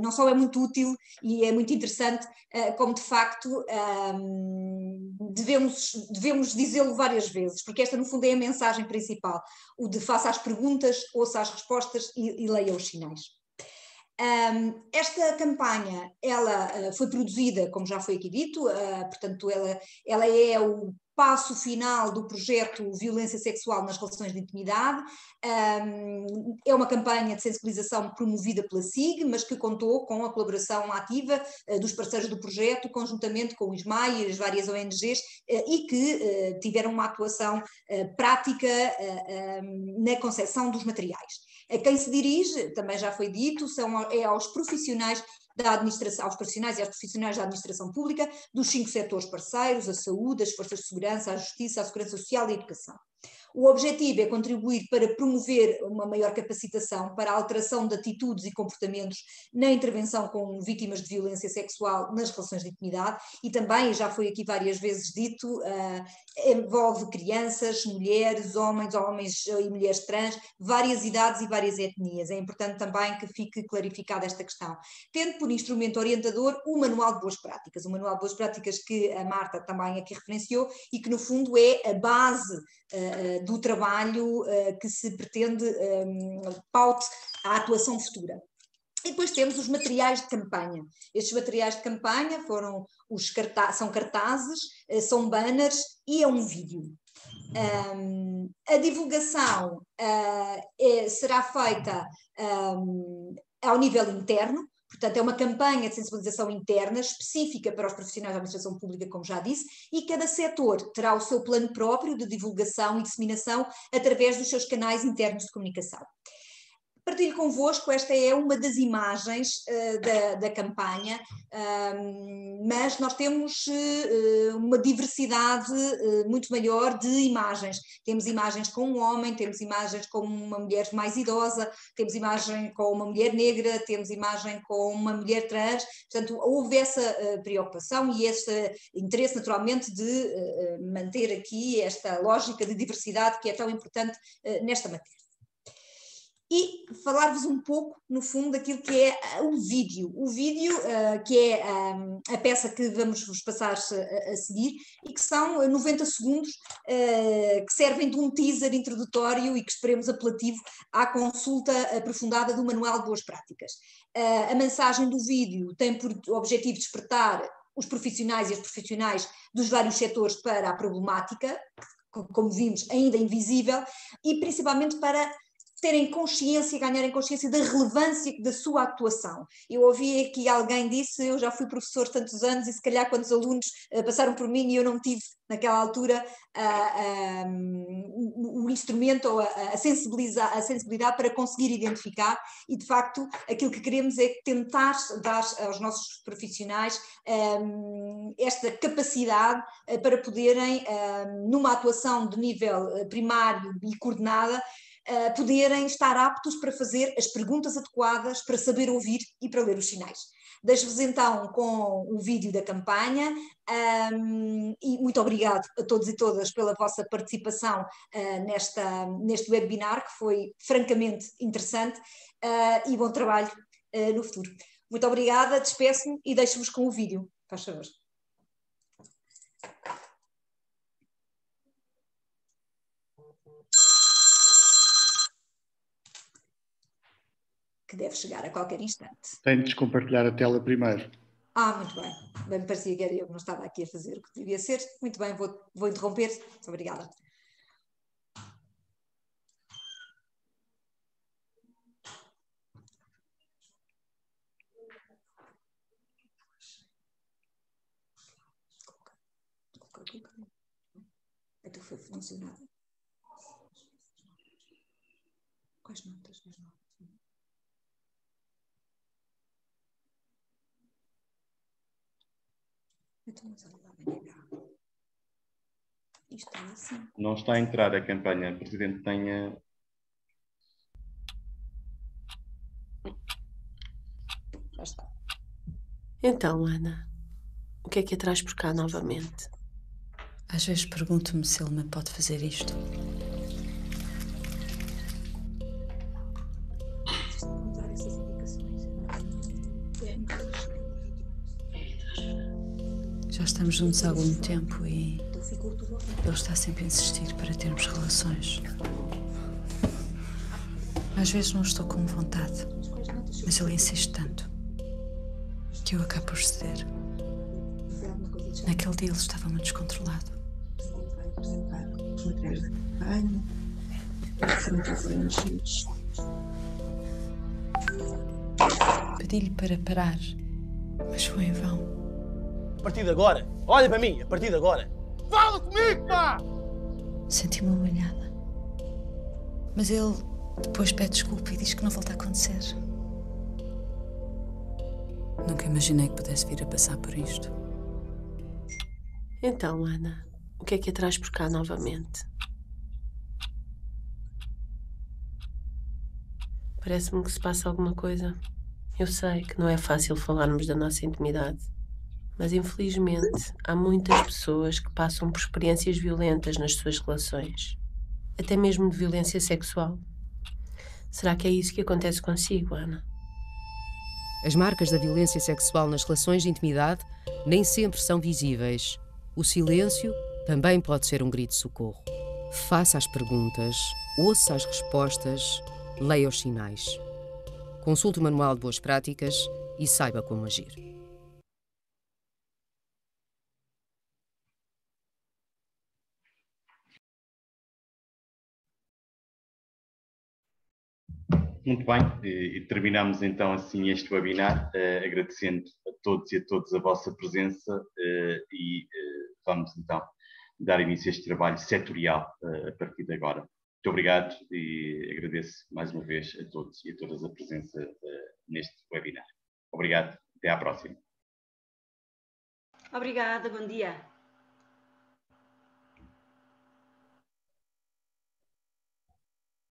não só é muito útil e é muito interessante, como de facto devemos dizê-lo várias vezes, porque esta no fundo é a mensagem principal, o de faça as perguntas, ouça as respostas e leia os sinais. Esta campanha, ela foi produzida, como já foi aqui dito, portanto ela é o passo final do projeto Violência Sexual nas Relações de Intimidade. É uma campanha de sensibilização promovida pela SIG, mas que contou com a colaboração ativa dos parceiros do projeto, conjuntamente com o ISMAI e as várias ONGs, e que tiveram uma atuação prática na concepção dos materiais. A quem se dirige, também já foi dito, é aos profissionais da administração, aos profissionais e aos profissionais da administração pública, dos 5 setores parceiros, a saúde, as forças de segurança, a justiça, a segurança social e a educação. O objetivo é contribuir para promover uma maior capacitação para a alteração de atitudes e comportamentos na intervenção com vítimas de violência sexual nas relações de intimidade e também, já foi aqui várias vezes dito, envolve crianças, mulheres, homens e mulheres trans, várias idades e várias etnias. É importante também que fique clarificada esta questão. Tendo por instrumento orientador o Manual de Boas Práticas, o Manual de Boas Práticas que a Marta também aqui referenciou e que no fundo é a base do trabalho que se pretende paute a atuação futura. E depois temos os materiais de campanha. Estes materiais de campanha são cartazes, são banners e é um vídeo. A divulgação será feita ao nível interno. Portanto, é uma campanha de sensibilização interna específica para os profissionais da administração pública, como já disse, e cada setor terá o seu plano próprio de divulgação e disseminação através dos seus canais internos de comunicação. Partilho convosco, esta é uma das imagens da campanha, mas nós temos uma diversidade muito maior de imagens. Temos imagens com um homem, temos imagens com uma mulher mais idosa, temos imagem com uma mulher negra, temos imagem com uma mulher trans. Portanto, houve essa preocupação e esse interesse naturalmente de manter aqui esta lógica de diversidade que é tão importante nesta matéria. E falar-vos um pouco, no fundo, daquilo que é o vídeo. O vídeo, que é a peça que vamos vos passar a seguir, e que são 90 segundos, que servem de um teaser introdutório e que esperemos apelativo à consulta aprofundada do Manual de Boas Práticas. A mensagem do vídeo tem por objetivo despertar os profissionais e as profissionais dos vários setores para a problemática, como vimos, ainda invisível, e principalmente para terem consciência, ganharem consciência da relevância da sua atuação. Eu ouvi aqui alguém disse, eu já fui professor tantos anos e se calhar quantos alunos passaram por mim e eu não tive naquela altura o instrumento ou a sensibilidade para conseguir identificar, e de facto aquilo que queremos é tentar dar aos nossos profissionais esta capacidade para poderem, numa atuação de nível primário e coordenada, poderem estar aptos para fazer as perguntas adequadas, para saber ouvir e para ler os sinais. Deixo-vos então com o vídeo da campanha e muito obrigado a todos e todas pela vossa participação neste webinar, que foi francamente interessante, e bom trabalho no futuro. Muito obrigada, despeço-me e deixo-vos com o vídeo. Faz favor. Que deve chegar a qualquer instante. Tem de descompartilhar a tela primeiro. Muito bem. Bem, me parecia que era eu que não estava aqui a fazer o que devia ser. Muito bem, vou interromper. Muito obrigada. Então foi funcionado. Quais notas? Isto é assim. Não está a entrar a campanha. O Presidente tenha... Já está. Então, Ana, o que é que a traz por cá novamente? Às vezes pergunto-me se ele me pode fazer isto. Já estamos juntos há algum tempo e ele está sempre a insistir para termos relações. Às vezes não estou com vontade, mas ele insiste tanto que eu acabo por ceder. Naquele dia ele estava muito descontrolado. Pedi-lhe para parar, mas foi em vão. A partir de agora, olha para mim, a partir de agora. Fala comigo, pá! Senti-me humilhada. Mas ele depois pede desculpa e diz que não volta a acontecer. Nunca imaginei que pudesse vir a passar por isto. Então, Ana, o que é que a traz por cá novamente? Parece-me que se passa alguma coisa. Eu sei que não é fácil falarmos da nossa intimidade, mas infelizmente há muitas pessoas que passam por experiências violentas nas suas relações, até mesmo de violência sexual. Será que é isso que acontece consigo, Ana? As marcas da violência sexual nas relações de intimidade nem sempre são visíveis. O silêncio também pode ser um grito de socorro. Faça as perguntas, ouça as respostas, leia os sinais. Consulte o manual de boas práticas e saiba como agir. Muito bem, e terminamos então assim este webinar, agradecendo a todos e a todas a vossa presença e vamos então dar início a este trabalho setorial a partir de agora. Muito obrigado e agradeço mais uma vez a todos e a todas a presença neste webinar. Obrigado, até à próxima. Obrigada, bom dia.